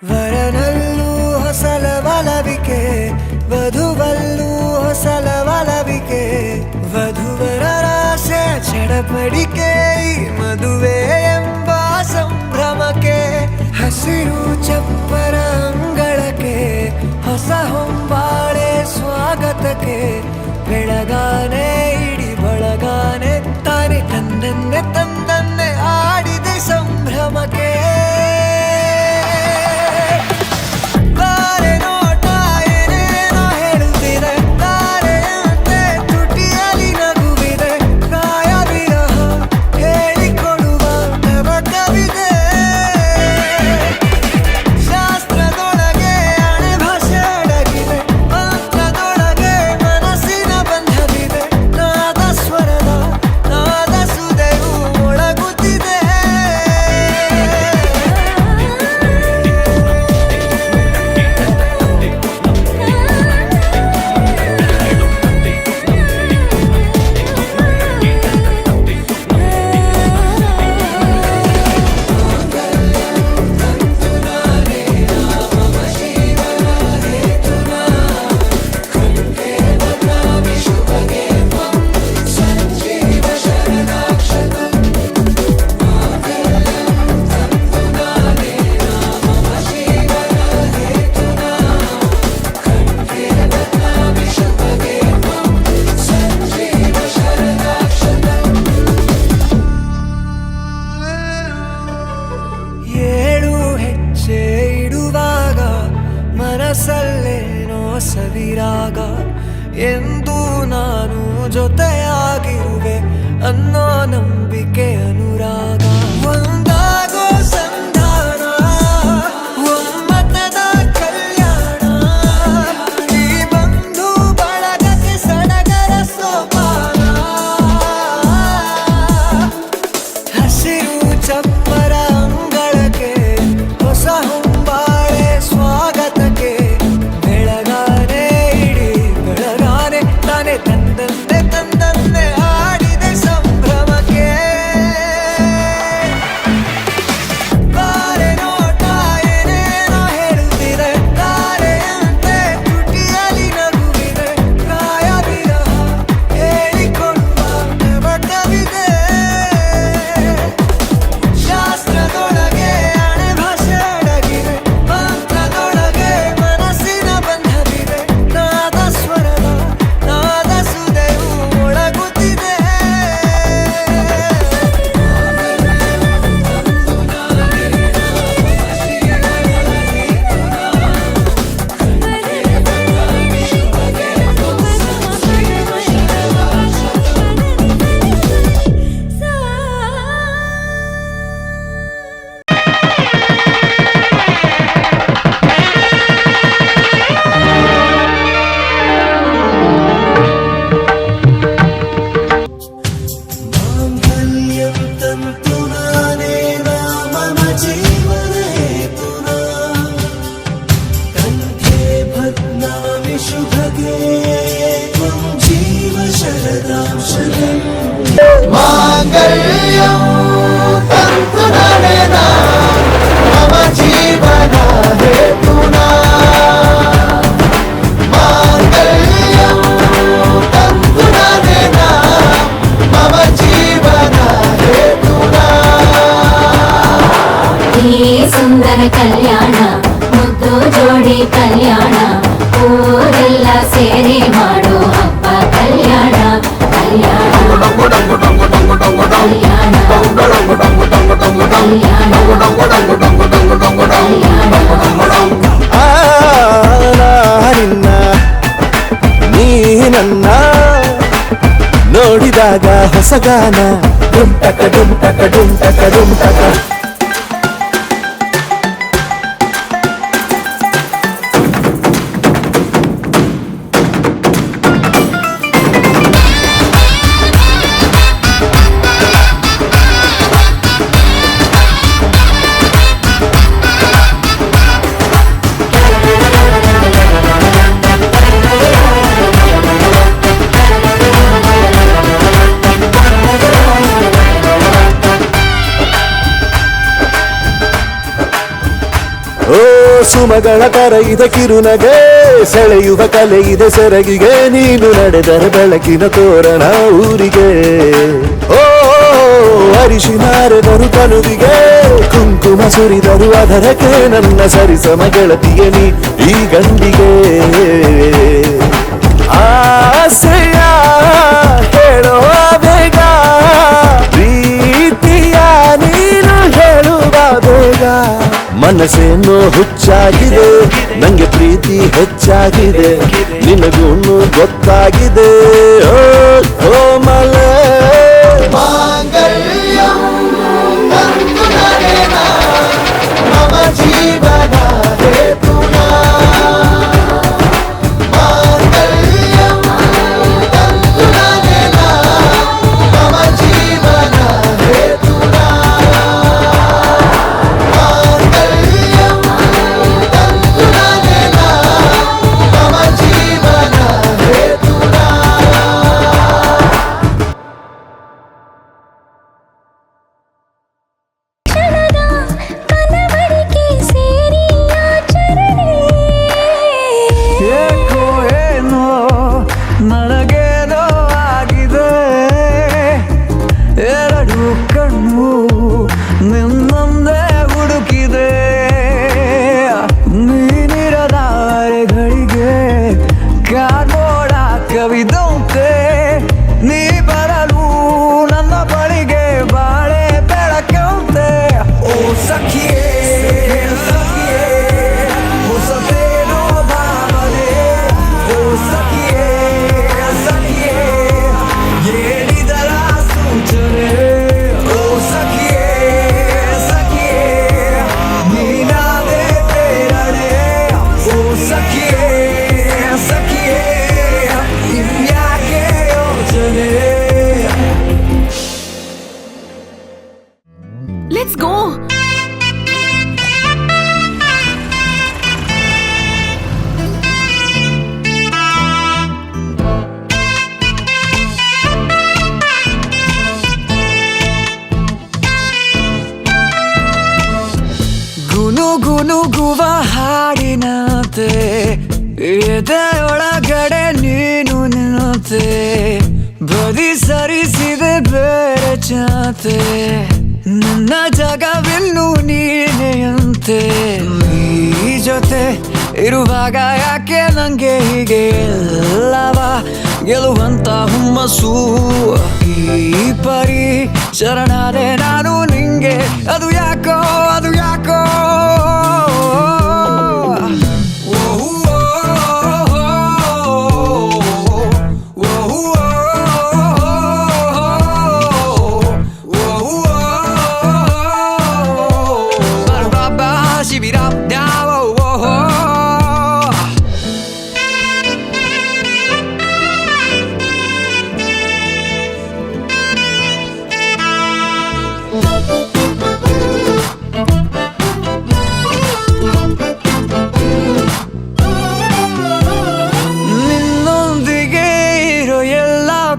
ವರನಲ್ಲೂ ಹೊಸಲ ಬಲವಿಕೆ, ವಧುವಲ್ಲೂ ಹೊಸಲ ಬಲವಿಕೆ. ವಧುವರರಾಶೆ ಚಡಪಡಿಕೆ, ಈ ಮದುವೆ ಎಂಬ ಸಂಭ್ರಮಕ್ಕೆ. ಹಸಿರು ಚಪ್ಪರ ಅಂಗಳಕ್ಕೆ, ಹೊಸ ಹೊಂಬಾಳೆ ಸ್ವಾಗತಕ್ಕೆ. ಬೆಳಗಾನೆ ಇಡಿ ಬಳಗಾನೆ, ತಾನೆ ತಂದನ್ನೆ ತಂದನ್ನೆ ಆಡಿದೆ ಸಂಭ್ರಮಕ್ಕೆ. ಮನಸ್ಸಲ್ಲೇನೋ ಸವಿರಾಗ, ಎಂದು ನಾನು ಜೊತೆಯಾಗಿರುವೆ ಅನ್ನೋ ನಂಬಿಕೆ ಅನುರಾಗ. ಒಂದಾಗೋ ಸಂಧಾನ, ಒಮ್ಮತದ ಕಲ್ಯಾಣ, ಈ ಬಂಧು ಬಳಗಕ್ಕೆ ಸಡಗರ ಸೋಪಾನ. ಹಸಿರು ಚಪ್ಪರ ಅಂಗಳಕ್ಕೆ, ಹೊಸ ಹೊಂಬಾಳೆ ಸ್ವಾಗತಕ್ಕೆ. ಬೆಳಗಾನೆ ಇಡಿ ಬೆಳಗಾನೆ, ತಾನೆ ತಂದಂತೆ ತಂದಂತೆ ಆಡಿದೆ ಸಂಭ್ರಮಕ್ಕೆ. ಕಲ್ಯಾಣ ಊರೆಲ್ಲ ಸೇರಿ ಮಾಡೋ ಹಬ್ಬ ಕಲ್ಯಾಣ ಕಲ್ಯಾಣ ನಿನ್ನ ನೀ ನನ್ನ ನೋಡಿದಾಗ ಹೊಸಗಾನ ಡುಂಟಕ ಡುಂಟಕ ಡುಂಟಕ ಡುಂಟಕ. ಓ ಸುಮಗಳ ತರ ಇದೆ ಕಿರುನಗೆ ಸೆಳೆಯುವ ಕಲೆ ಇದೆ ಸೆರಗಿಗೆ ನೀನು ನಡೆದರೆ ಬೆಳಕಿನ ತೋರಣ ಊರಿಗೆ. ಓ ಅರಿಶಿನಾರೆದರು ತನುವಿಗೆ ಕುಂಕುಮ ಸುರಿದರು ಅದರಕ್ಕೆ ನನ್ನ ಸರಿಸಮ ಗೆಳತಿಗೆ ನೀ ಈ ಗಂಡಿಗೆ. ಆಸೆಯ ಹೇಳೋ ಬೇಗ ಪ್ರೀತಿಯ ನೀನು ಹೇಳುವ ಬೇಗ. ಮನಸ್ಸೇನೋ ಹುಚ್ಚಾಗಿದೆ ನಂಗೆ ಪ್ರೀತಿ ಹೆಚ್ಚಾಗಿದೆ ನಿನಗೂನು ಗೊತ್ತಾಗಿದೆ. ಓ ಮಲೆ ಮಮ ಜೀವನ ಹೇತುನ ಮಮ ಜೀವನ ಹೇತುನ ಮಮ ಜೀವನ ಹೇತುನ. ಕ್ಷಣದ ಕನವರಿಕೆ ಸೇರಿ ಆಚರಣೆ ಏಕೋ ಏನೋ ನನಗೇನೋ ಆಗಿದೆ ಎರಡು ಕಣ್ಣು ನಿನ್ನೊಂದೇ ಹುಡುಕಿದೆ ನೀನಿರದಾರೆಗಳಿಗೆ ಕಾನೋಡ ಕವಿದಂತೆ ನೀ ಬರಲು ನನ್ನ ಬಳಿಗೆ ಬಾಳೆ ಬೆಳಕಂತೆ. ಓ ಸಖಿಯೇ ಸಖಿಯೇ ಹೊಸತೇನೋ ಭಾವನೆ. ಓ ಸಖಿಯೇ ಸಖಿಯೇ ಹೇಳಿದರ ಸೂಚನೆ. ಓ ಸಖಿಯೇ ಸಖಿಯೇ ನೀನಾದೆ ಪ್ರೇರಣೆ. ಓ ಸಖಿಯೇ ಸಖಿಯೇ ಇನ್ಯಾಕೆ ಯೋಚನೆ. Let's go. ಗುನುಗುನುಗುವ ಹಾಡಿನಂತೆ ಎದೆಯೊಳಗಡೆ ನೀನು ನಿಂತೆ ಬದಿ ಸರಿಸಿದೆ ಬೇರೆ ಚಾತೆ ನನ್ನ ಜಗವಿನ್ನು ನೀನೆಯಂತೆ. ಈ ಜೊತೆ ಇರುವಾಗ ಯಾಕೆ ನಂಗೆ ಹೀಗೆ ಎಲ್ಲವ ಗೆಲ್ಲುವಂತ ಹುಮ್ಮಸ್ಸು. ಈ ಪರಿ ಶರಣಾದೆ ನಾನು ನಿಂಗೆ ಅದು ಯಾಕೋ ಅದು ಯಾಕೋ.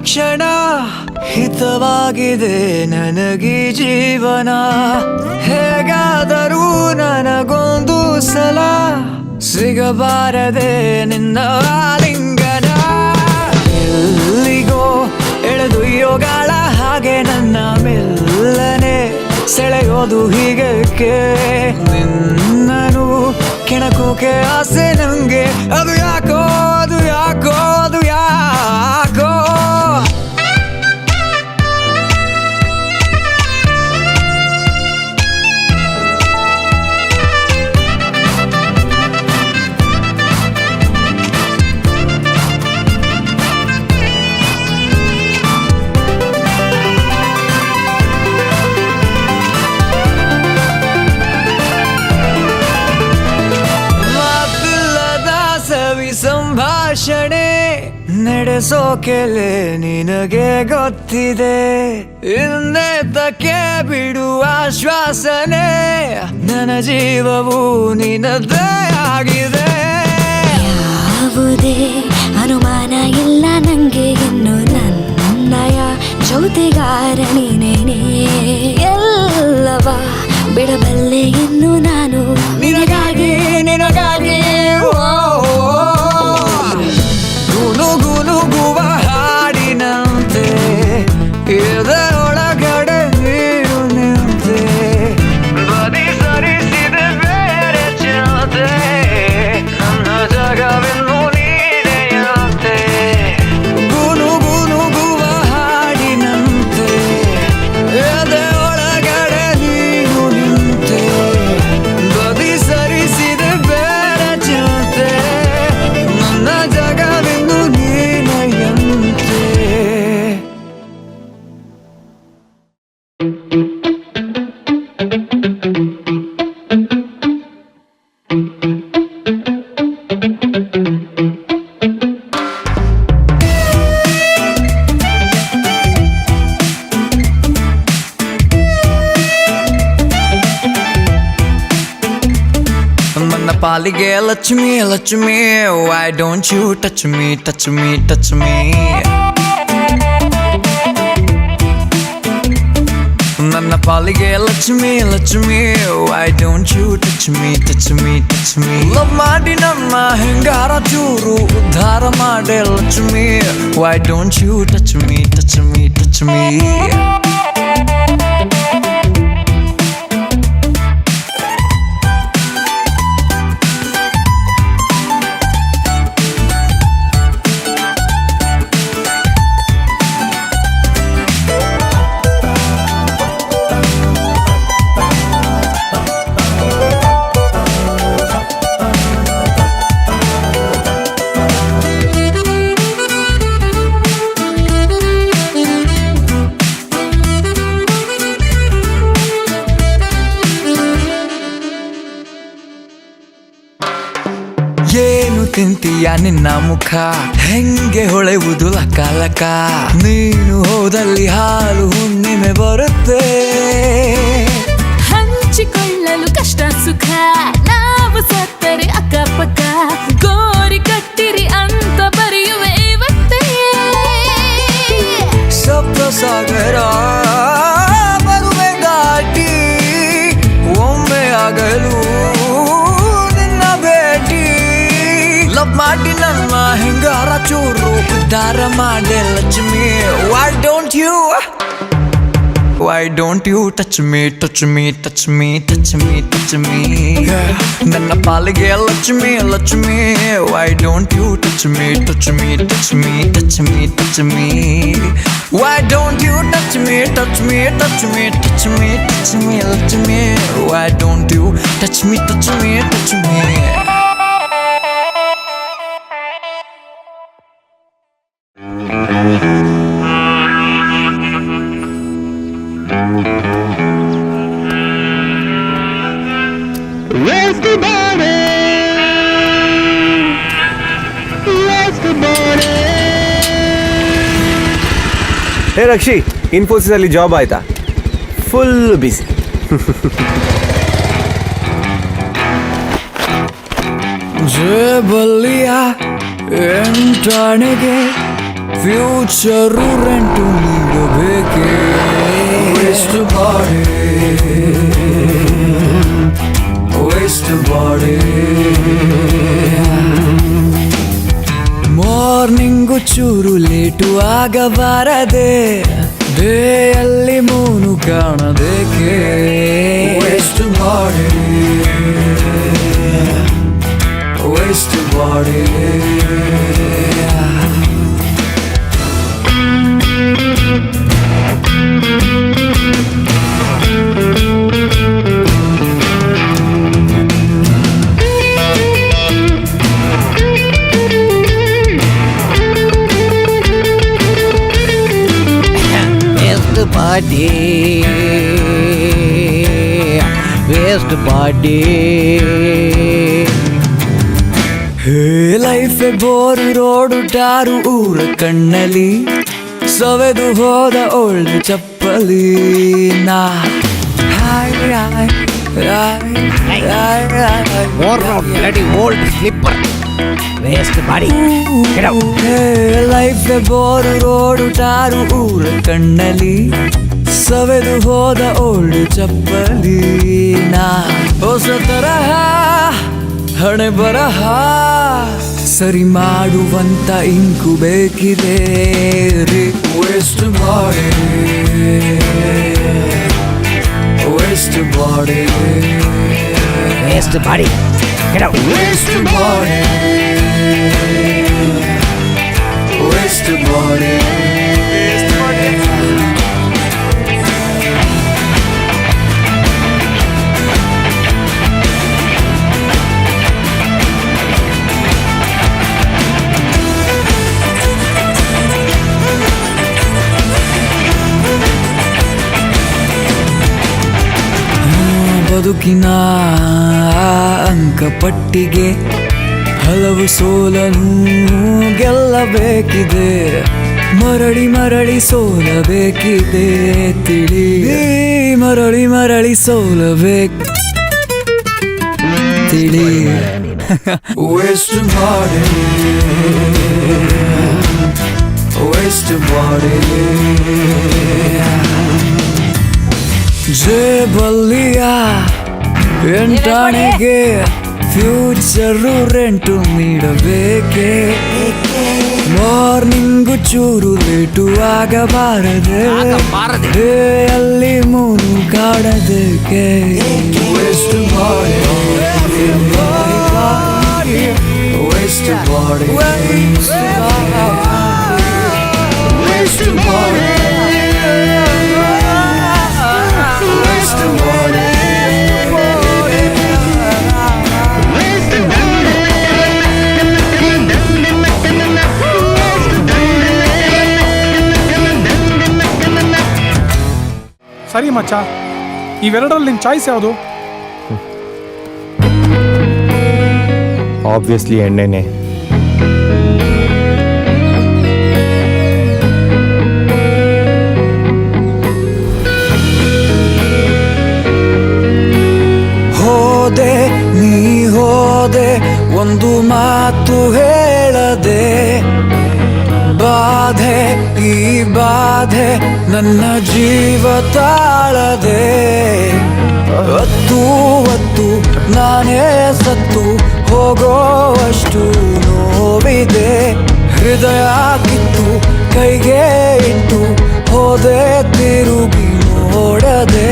ಕ್ಷಣ ಹಿತವಾಗಿದೆ ನನಗೀ ಜೀವನ. ಹೇಗಾದರೂ ನನಗೊಂದು ಸಲ ಸಿಗಬಾರದೆ ನಿನ್ನ ಆಲಿಂಗನ. ಎಲ್ಲಿಗೋ ಎಳೆದೊಯ್ಯೋಗಾಳ ಹಾಗೆ ನನ್ನ ಮೆಲ್ಲನೆ ಸೆಳೆಯೋದು ಹೀಗೆ ನಿನ್ನನು ಕೆಣಕು ಕಾಣೋಕೆ ಆಸೆ ನಂಗೆ, ಅದು ಯಾಕೋ ಅದು ಯಾಕೋ ಅದು ಯಾಕೋ. ಸಂಭಾಷಣೆ ನಡೆಸೋಕೆಲೆ ನಿನಗೆ ಗೊತ್ತಿದೆ, ಹಿಂದೆ ತಕ್ಕೆ ಬಿಡುವ ಶ್ವಾಸನೆ, ನನ್ನ ಜೀವವು ನಿನ್ನದೇ ಆಗಿದೆ. ಯಾವುದೇ ಅನುಮಾನ ಇಲ್ಲ ನಂಗೆ, ಇನ್ನು ನನ್ನಯ ಜೊತೆಗಾರ ನೀನೇನೆ, ಎಲ್ಲವ ಬಿಡಬಲ್ಲೆ ಇನ್ನು ನಾನು ನಿನಗಾಗಿ ನಿನಗಾಗಿ. ಗುನುಗುವ ಹಾಡಿನಂತೆ ಎದೆ ಒಳಗಡೆ ನೀರು ನಿಂತೆ, ಬದಿ ಸರಿಸಿದ ಬೇರೆ ಚಿಂತೆ, ನನ್ನ ಜಗವೆನ್ನು ನೀನೆಯಂತೆ. ಗುನುಗುವ ಹಾಡಿನಂತೆ ಎದೆ ಒಳಗಡೆ ನೀರು ನಿಂತೆ, ಬದಿ ಸರಿಸಿದ ಬೇರೆ ಚಿಂತೆ, ನನ್ನ ಜಗವೆನ್ನು ನೀನೆಯಂತೆ. ನನ್ನ ಪಾಲಿಗೆ Lakshmi Lakshmi, why don't you touch me touch me touch me. ನನ್ನ ಪಾಲಿಗೆ Lakshmi Lakshmi, why don't you touch me touch me touch me. Love ಮಾಡಿ ನನ್ನ ಹೆಂಗಾರ ಚೂರು ಉದ್ಧಾರ ಮಾಡೆ Lakshmi, why don't you touch me touch me touch me. ಏನು ತಿಂತೀಯ ನಿನ್ನ ಮುಖ ಹೆಂಗೆ ಹೊಳೆಯುವುದು ಲಕ ಲಕ, ನೀನು ಹೋದಲ್ಲಿ ಹಾಲು ಹುಣ್ಣಿಮೆ ಬರುತ್ತೆ, ಹಂಚಿಕೊಳ್ಳಲು ಕಷ್ಟ ಸುಖ, ನಾವು ಸತ್ತರೆ ಅಕ್ಕಪಕ್ಕ, ಗೋರಿ ಕಟ್ಟಿರಿ ಅಂತ ಬರೆಯುವೆ ಇವತ್ತೇ. ಸಪ್ತ ಸಾಗರ ಬರುವೆ ಘಾಟಿ, ಒಮ್ಮೆ ಆಗಲು ನಿನ್ನ ಭೇಟಿ, ಲವ್ ಮಾಡಿ ನನ್ನ ಹೆಂಗಾರ ಚೂರು ಉದ್ಧಾರ ಮಾಡೆ Lakshmi, why don't you touch me touch me touch me touch me touch me. ನನ್ನ ಪಾಲಿಗೆ Lakshmi Lakshmi, why don't you touch me touch me touch me touch me touch me. Why don't you touch me touch me touch me touch me touch me Lakshmi, why don't you touch me touch me touch me. ಹೇ ರಕ್ಷಿ, ಇನ್ಫೋಸಿಸ್ ಅಲ್ಲಿ job ಆಯ್ತಾ? Full busy. ಜೇಬಲ್ಲಿಯ ಎಂಟಾಣೆಗೆ future rent ನೀಡಬೇಕೆ, waste body waste body. Morning ಚೂರು late ಆಗಬಾರದೆ, ಡೇಯಲ್ಲಿ moon ಕಾಣದೇಕೆ, waste body body waste body hey life bore road tar ಊರ ಕಣ್ಣಲ್ಲಿ ಸವೆದು ಹೋದ ಒಳ್ಳೆ ಚಪ್ಪಲಿ ನಾ old slipper waste body life bore road tar ಊರ ಕಣ್ಣಲ್ಲಿ ಸವೆದು ಹೋದ ಓಲ್ಡ್ ಚಪ್ಪಲಿ ನಾ ಹೊಸ ತರಹ ಹಣೆ ಬರಹ ಸರಿ ಮಾಡುವಂತ ಇಂಕು ಬೇಕಿದೆ waste body waste body waste body waste body waste body ಬದುಕಿನ ಅಂಕಪಟ್ಟಿಗೆ ಹಲವು ಸೋಲನ್ನು ಗೆಲ್ಲಬೇಕಿದೆ ಮರಳಿ ಮರಳಿ ಸೋಲಬೇಕಿದೆ ತಿಳಿ ಮರಳಿ ಮರಳಿ ಸೋಲಬೇಕು ತಿಳಿ ವೇಸ್ಟ್ ಬಾಡಿ ವೇಸ್ಟ್ ಬಾಡಿ ಜೇಬಲ್ಲಿಯ ಎಂಟಾಣೆಗೆ ಫ್ಯೂಚರು ರೆಂಟು ನೀಡಬೇಕೆ ಮಾರ್ನಿಂಗು ಚೂರು ಲೇಟು ಆಗಬಾರದೆ ಅಲ್ಲಿ ಮೂರು ಕಾಡದಕ್ಕೆ waste body waste body waste body ಸರಿ ಮಚ್ಚ, ಇವೆರಡರಲ್ಲಿ ನಿನ್ ಚಾಯ್ಸ್ ಯಾವುದು? ಆಬ್ವಿಯಸ್ಲಿ ಎಣ್ಣೆನೆ. ಹೋದೆ ನೀ ಹೋದೆ ಒಂದು ಮಾತು ಹೇಳದೆ ಬಾಧೆ ಈ ಬಾಧೆ ನನ್ನ ಜೀವ ತಾಳದೆ ಹೊತ್ತು ಹೊತ್ತು ನಾನೇ ಸತ್ತು ಹೋಗೋವಷ್ಟು ನೋವಿದೆ ಹೃದಯ ಕಿತ್ತು ಕೈಗೆ ಇಟ್ಟು ಹೋದೆ ತಿರುಗಿ ನೋಡದೆ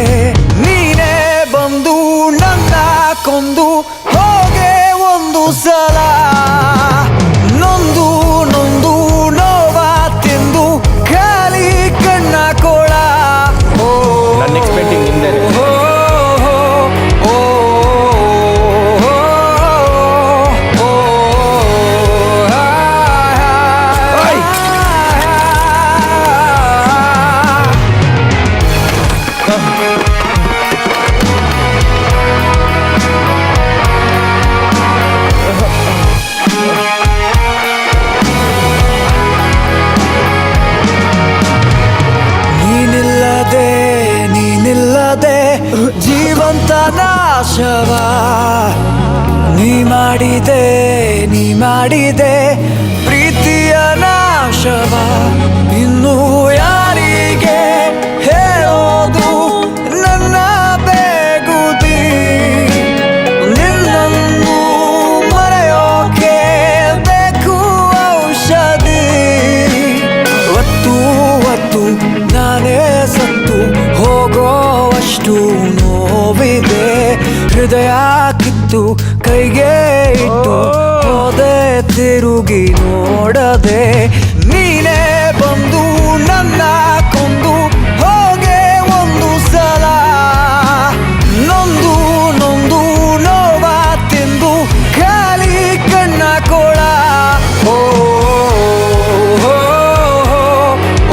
ನೀನೇ ಬಂದು ನನ್ನ ಕೊಂದು ಹೋಗೆ ಒಂದು ಸಲ ನೊಂದು ನೊಂದು ನೋವ ತಿಂದು ಖಾಲಿ ಕಣ್ಣ ಕೋಳ ನನ್ನ ಎಕ್ಸ್ಪೆಕ್ಟಿಂಗ್ ನಿಂದೆ. ಜೀವಂತ ನಾಶವ ನೀ ಮಾಡಿದೆ ಪ್ರೀತಿಯ ನಾಶವ ಇನ್ನು ಯಾರಿಗೆ ಹೇಳೋದು ನನ್ನ ಬೇಗುದಿ ನಿನ್ನನ್ನು ಮರೆಯೋಕೆ ಬೇಕು ಔಷಧಿ ಒತ್ತು ಒತ್ತು ನಾನೇ ಸತ್ತು ಹೋಗೋವಷ್ಟು ನೋವಿದೆ ಹೃದಯ ಕಿತ್ತು ಕೈಗೆ ಇಟ್ಟು ಹೋದೆ ತಿರುಗಿ ನೋಡದೆ ನೀನೇ ಬಂದು ನನ್ನ ಕೊಂದು ಹೋಗೆ ಒಂದು ಸಲ ನೊಂದು ನೊಂದು ನೋವ ತಿಂದು ಖಾಲಿ ಕಣ್ಣ ಕೋಳ ಓ ಓ,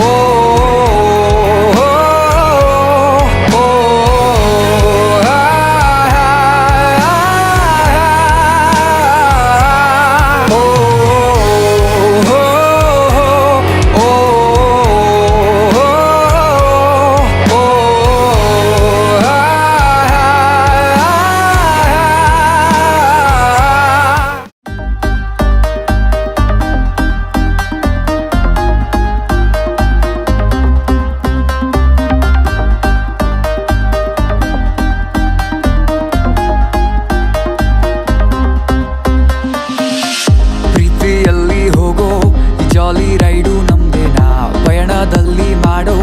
ಓ, ಓ, ಪ್ರೀತಿಯಲ್ಲಿ ಹೋಗೋ ಈ ಜಾಲಿ ರೈಡು ನಮ್ದೇನಾ ಪಯಣದಲ್ಲಿ ಮಾಡೋ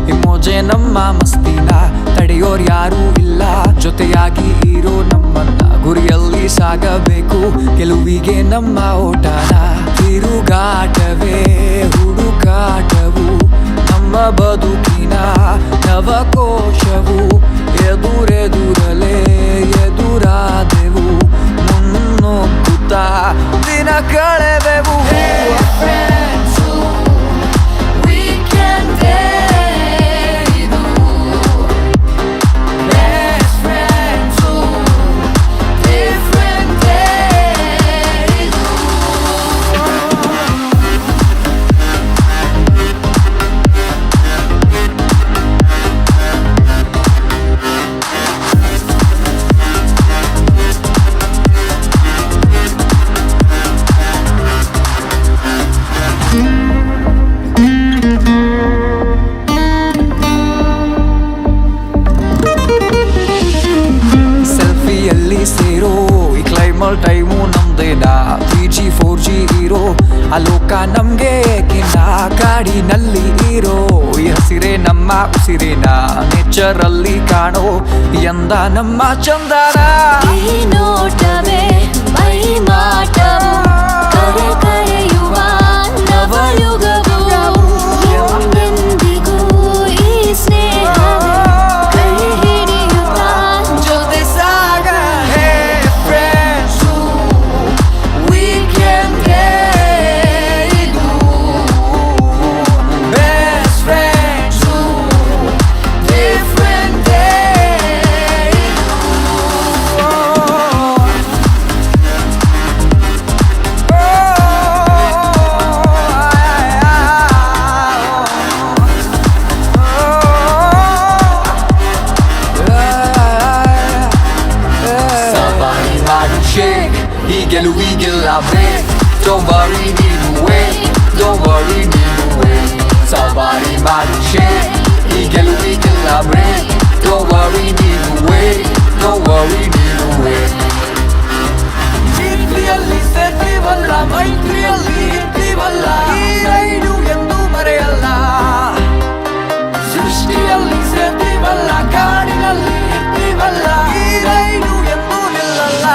ಈ ಮೋಜೆ ನಮ್ಮ ಮಸ್ತಿನ ತಡೆಯೋರ್ ಯಾರೂ ಇಲ್ಲ ಜೊತೆಯಾಗಿ ಇರೋ ನಮ್ಮನ್ನ ಗುರಿಯಲ್ಲಿ ಸಾಗಬೇಕು ಗೆಲುವಿಗೆ ನಮ್ಮ ಓಟನ ತಿರುಗಾಟವೇ ಹುಡುಕಾಟವು ನಮ್ಮ ಬದುಕಿನ ನವಕೋಶವು ಎದುರೆದುರಲೇ ಎದುರಾದೆವು ಮುನ್ನುಗ್ಗುತ್ತಾ ದಿನ ಕಳೆದೆವು ಸೆಲ್ಫಿಯಲ್ಲಿ ಸೇರೋ ಈ ಕ್ಲೈಮರ್ ಟೈಮು ನಮ್ದೇನ 3G 4G ಇರೋ ಆ ಲೋಕ ನಮ್ಗೆ ಏಕಿನ ಕಾಡಿನಲ್ಲಿ ಇರೋ ಈ ಹಸಿರೇ ನಮ್ಮ ಉಸಿರಿನ ನೇಚರಲ್ಲಿ ಕಾಣೋ ಎಂದ ನಮ್ಮ ಚಂದನ ಈ ನೋಟವೇ ಮೈ ಮಾಟವು ಕರೆ ಕರೆಯುವ ನವಯುಗವು ಎಂದೆಂದಿಗೂ ಈ ಸ್ನೇಹವೇ ಕೈ ಹಿಡಿಯುತ್ತಾ ಜೊತೆ ಸಾಗ ಹೇ ಫ್ರೆಂಡ್ಸ್ ವೀಕೆಂಡ್ಗೆ ಇದು best friends different day Somebody might shake, he ಗೆಲುವಿಗಿಲ್ಲ break. Don't worry, need to wait. Don't worry, need to wait. Somebody might shake, he ಗೆಲುವಿಗಿಲ್ಲ break. Don't worry, need to wait. Don't worry, need to wait. ಪ್ರೀತಿಯಲ್ಲಿ ಸೇರ್ತೀವಲ್ಲ ಮೈತ್ರಿಯಲ್ಲಿ ಇರ್ತೀವಲ್ಲ ಈ raid ಎಂದು ಮರೆಯಲ್ಲ ಸೃಷ್ಟಿಯಲ್ಲಿ ಸೇರ್ತೀವಲ್ಲ ಕಾಡಿನಲ್ಲಿ ಇರ್ತೀವಲ್ಲ ಈ raid ಎಂದು ನಿಲ್ಲಲ್ಲ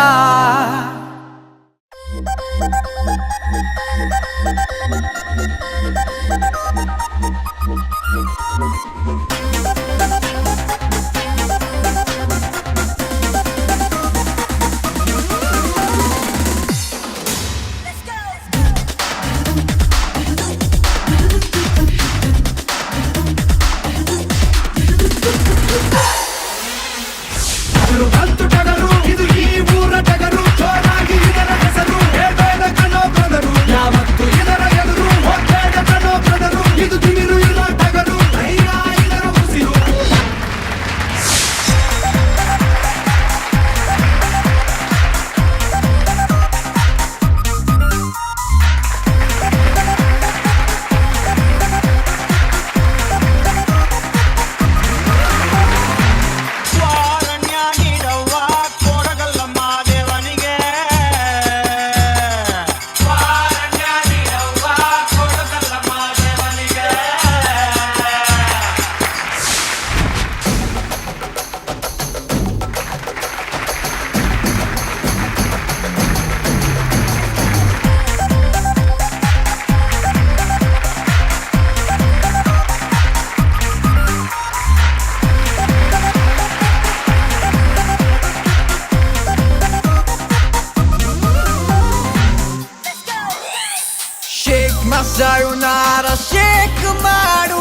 my sayonara, shake ಮಾಡು.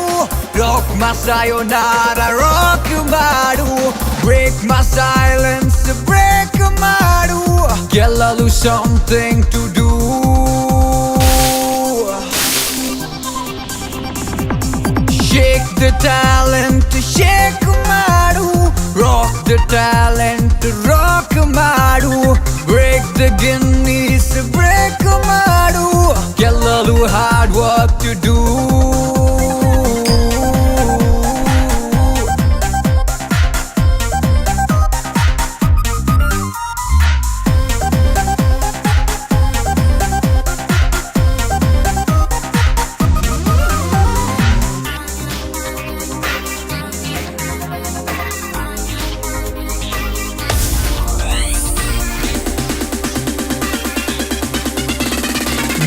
Rock my sayonara, rock ಮಾಡು. Break my silence, break ಮಾಡು. ಗೆಲ್ಲಲು something to do. Shake the talent, shake ಮಾಡು. Rock the talent, rock ಮಾಡು. Break the Guinness, break ಮಾಡು. ಗೆಲ್ಲಲು hard work to do.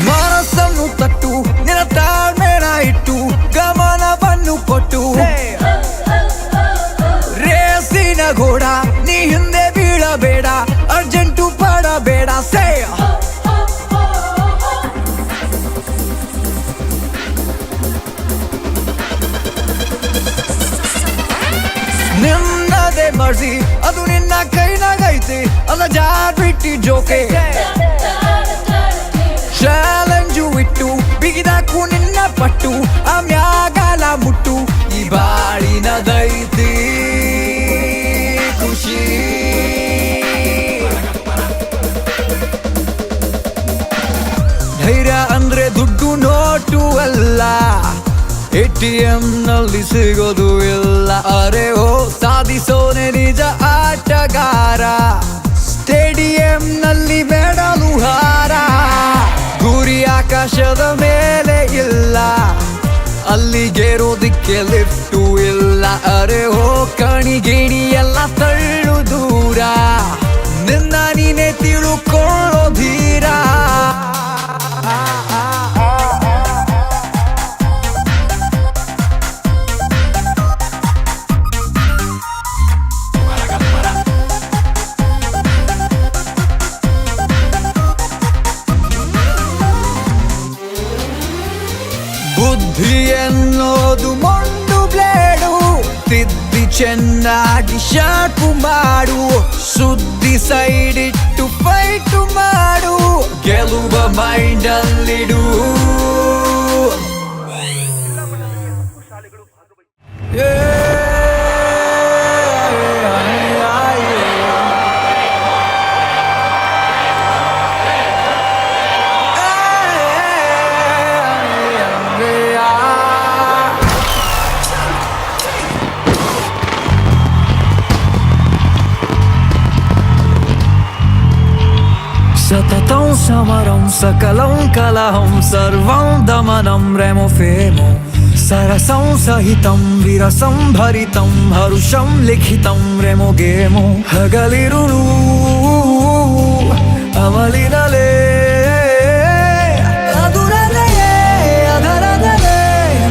ಮನಸ್ಸನ್ನು ತಟ್ಟು ನಿನ್ನ ತಾಳ್ಮೆನ ಇಟ್ಟು ಗಮನವನ್ನು ಕೊಟ್ಟು ರೇಸಿನ ಘೋಡ ನೀ ಹಿಂದೆ ಬೀಳಬೇಡ ಅರ್ಜೆಂಟು ಪಡಬೇಡ ಸೇ ನಿನ್ನದೇ ಮರ್ಜಿ ಅದು ನಿನ್ನ ಕೈನಾಗೈತೆ ಅಲ್ಲ ಜಾರ್ಬಿಟ್ಟಿ ಜೋಕೆ ಚಾಲೆಂಜು ಇಟ್ಟು ಬಿಗಿದಾಕು ನಿನ್ನ ಪಟ್ಟು ಆಮ್ಯಾಗಾಲ ಮುಟ್ಟು ಈ ಬಾಳಿನದೈತಿ ಖುಷಿ ಧೈರ್ಯ ಅಂದ್ರೆ ದುಡ್ಡು ನೋಟು ಅಲ್ಲ ATM ನಲ್ಲಿ ಸಿಗೋದು ಇಲ್ಲ ಅರೆ ಓ ಸಾಧಿಸೋನೆ ನಿಜ ಆಟಗಾರ ಸ್ಟೇಡಿಯಂ ನಲ್ಲಿ ಮೆಡಲು ಹಾರ ಗುರಿ ಆಕಾಶದ ಮೇಲೆ ಇಲ್ಲ ಅಲ್ಲಿಗೇರೋದಿಕ್ಕೆ ಲಿಫ್ಟು ಇಲ್ಲ ಅರೆ ಹೋ ಕಣಿಗಿಣಿ ಎಲ್ಲ ತಳ್ಳು ದೂರ ನಿನ್ನ ನೀನೆ ತಿಳುಕೊಳ್ಳೋ ಧೀರ ಬುದ್ಧಿ ಎನ್ನೋದು ಮೊಂಡು ಬ್ಲೇಡು ತಿದ್ದಿ ಚೆನ್ನಾಗಿ ಶಾರ್ಪು ಮಾಡು ಸುದ್ದಿ ಸೈಡ್ ಇಟ್ಟು ಫೈಟು ಮಾಡು ಗೆಲುವ ಮೈಂಡಲ್ಲಿಡು सततं समरं सकलं कलहं सर्वं दमनं रेमो फेमो सरसं सहितं विरसं भरितं हरुषं लिखितं रेमो गेमो हगलिरुಳು अमलिनले अदुरदले अधरदले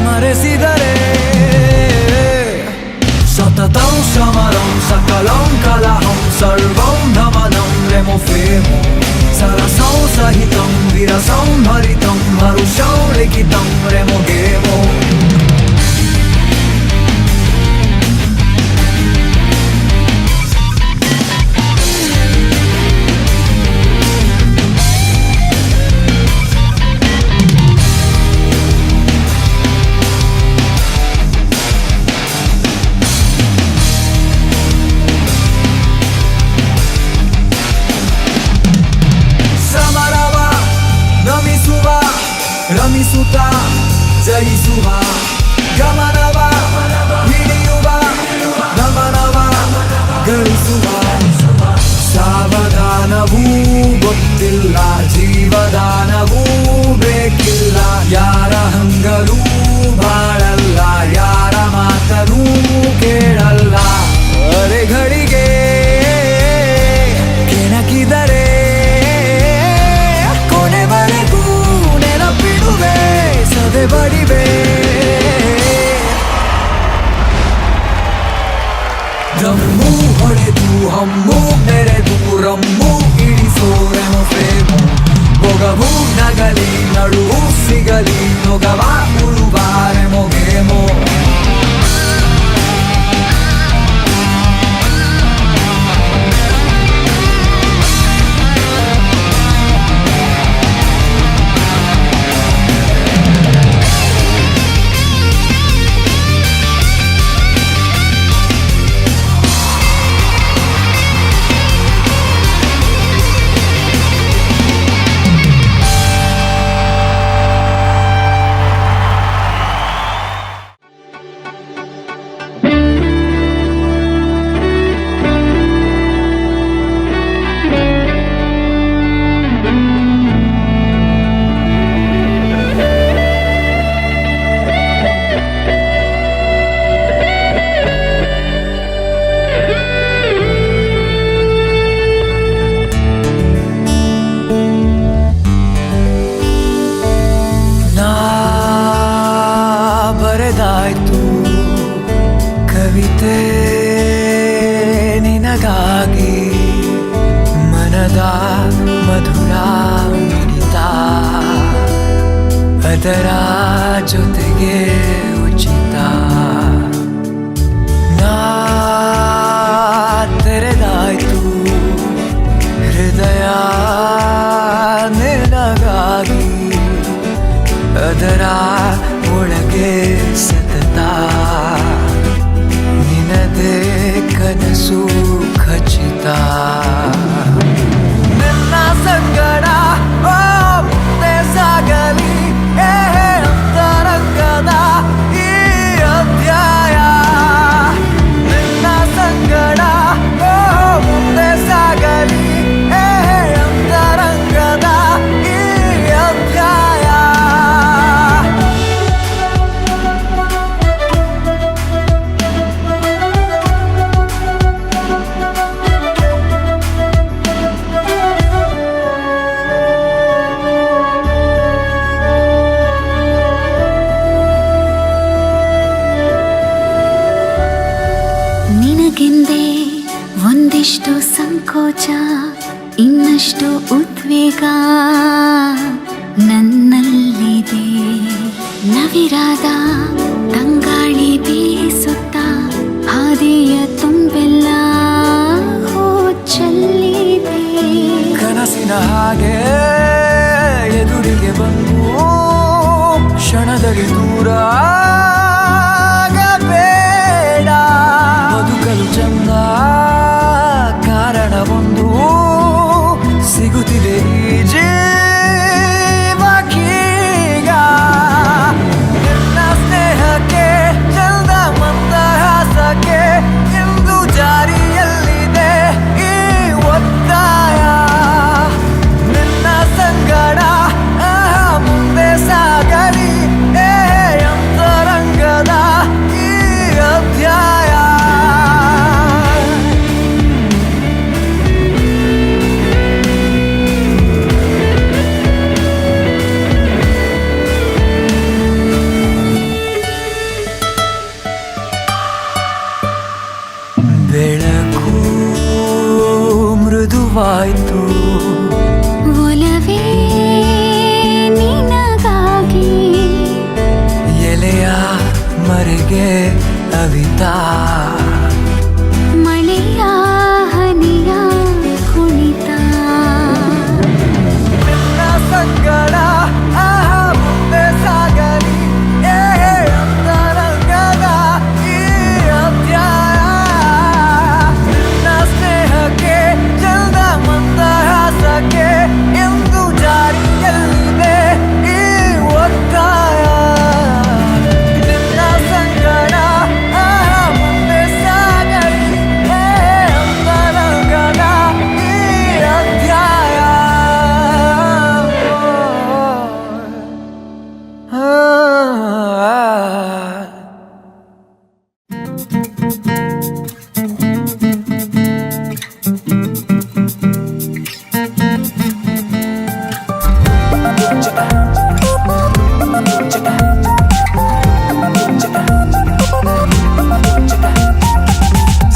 मರೆಸಿದರೆ सततं समरं सकलं कलहं सर्वं दमनं रेमो फेमो सरसं सहितं विरसं भरितं हरुषं लिखितं रेमो गेमो ರಮಿಸುತ್ತ ಜಯಿಸುವ ಗಮನವ ಹಿಡಿಯುವ ಗಮನವ ಗಳಿಸುವ ಸಾವಧಾನವೂ ಗೊತ್ತಿಲ್ಲ ಜೀವದಾನವೂ ಬೇಕಿಲ್ಲ ಯಾರ ಹಂಗಲೂ ಬಾಳಲ್ಲ ಯಾರ ಮಾತನೂ ಕೇಳಲ್ಲ ಅರೆಗಳಿಗೆ ಕೆಣಕಿದರೆ ಕೊನೆವರೆಗೂ ನೆನಪಿಡುವೆ ಸದೆ ಬಡಿವೆ ದಮ್ಮು ಹೊಡೆದು ಹಮ್ಮು ಬೆರೆದು ರಮ್ಮು ಇಳಿಸೋ ರೆಮೋ ಫೇಮೋ ಬೊಗವು ನಗಲಿ ನಡುವು ಸಿಗ ಹೋಗಲಿ ನೊಗವ ಉಳುವಾರೆ ಮೊಗೆಮೋ ಬರೆದಾಯ್ತು ಕವಿತೆ ನಿನಗಾಗಿ ಮನದ ಮಧುರ ಮಿಡಿತ ಅದರ ಜೊತೆಗೆ ಉಚಿತ ನಾ ತೆರೆದಾಯ್ತು ಹೃದಯ ನಿನಗಾಗಿ ಅದರ ಒಳಗೆ ಸತತ ನಿನದೇ ಕನಸು ಖಚಿತ ನಿನ್ನ ಸಂಗಡ ಮುಂದೆ ಸಾಗಲಿ ಅಂತರಂಗದ ಈ ಅಧ್ಯಾಯ ನಿನ್ನ ಸಂಗಡ ಮುಂದೆ ಸಾಗಲಿ ಅಂತರಂಗದ ಈ ಅಧ್ಯಾಯ ನಿನಗೆಂದೇ ಒಂದಿಷ್ಟು ಸಂಕೋಚ ಇನ್ನಷ್ಟು ಉದ್ವೇಗ ನನ್ನಲ್ಲಿದೆ ನವಿರಾದ ತಂಗಾಳಿ ಬೀಸುತ್ತ ಹಾದಿಯ ತುಂಬೆಲ್ಲ ಹೂ ಚೆಲ್ಲಿದೆ ಕನಸಿನ ಹಾಗೆ ಎದುರಿಗೆ ಬಂದು ಕ್ಷಣದಲ್ಲಿ ದೂರ ಆಗಬೇಡ ಬದುಕಲು ಚಂದ ಕಾರಣವೊಂದು ಸಿಗುತ್ತಿದೆ ಈ ಜೀವಕ್ಕೀಗ ನಿನ್ನ ಸ್ನೇಹಕ್ಕೆ ಚಂದ ಮಂದಹಾಸಕ್ಕೆ ಇಂದು ಜಾರಿಯಲ್ಲಿದೆ ಈ ಒತ್ತಾಯ ನಿನ್ನ ಸಂಗಡ ಮುಂದೆ ಸಾಗಲಿ ಅಂತರಂಗದ ಈ ಅಧ್ಯಾಯ ಬೆಳಕು ಮೃದುವಾಯ್ತು ಒಲವೇ ನಿನಗಾಗಿ ಎಲೆಯ ಮರೆಗೆ ಅವಿತಾ ಮಳೆಯ ಹನಿಯ ಕುಣಿತ ನಿನ್ನ ಸಂಗಡ ಮುಂದೆ ಸಾಗಲಿ ಅಂತರಂಗದ ಈ ಅಧ್ಯಾಯ ನಿನ್ನ ಸ್ನೇಹಕ್ಕೆ ಚಂದ ಮಂದಹಾಸಕ್ಕೆ ಎಂದು ಜಾರಿಯಲ್ಲಿದೆ ಈ ಒತ್ತಾಯ ನಿನ್ನ ಸಂಗಡ ಮುಂದೆ ಸಾಗಲಿ ಅಂತರಂಗದ ಈ ಅಧ್ಯಾಯ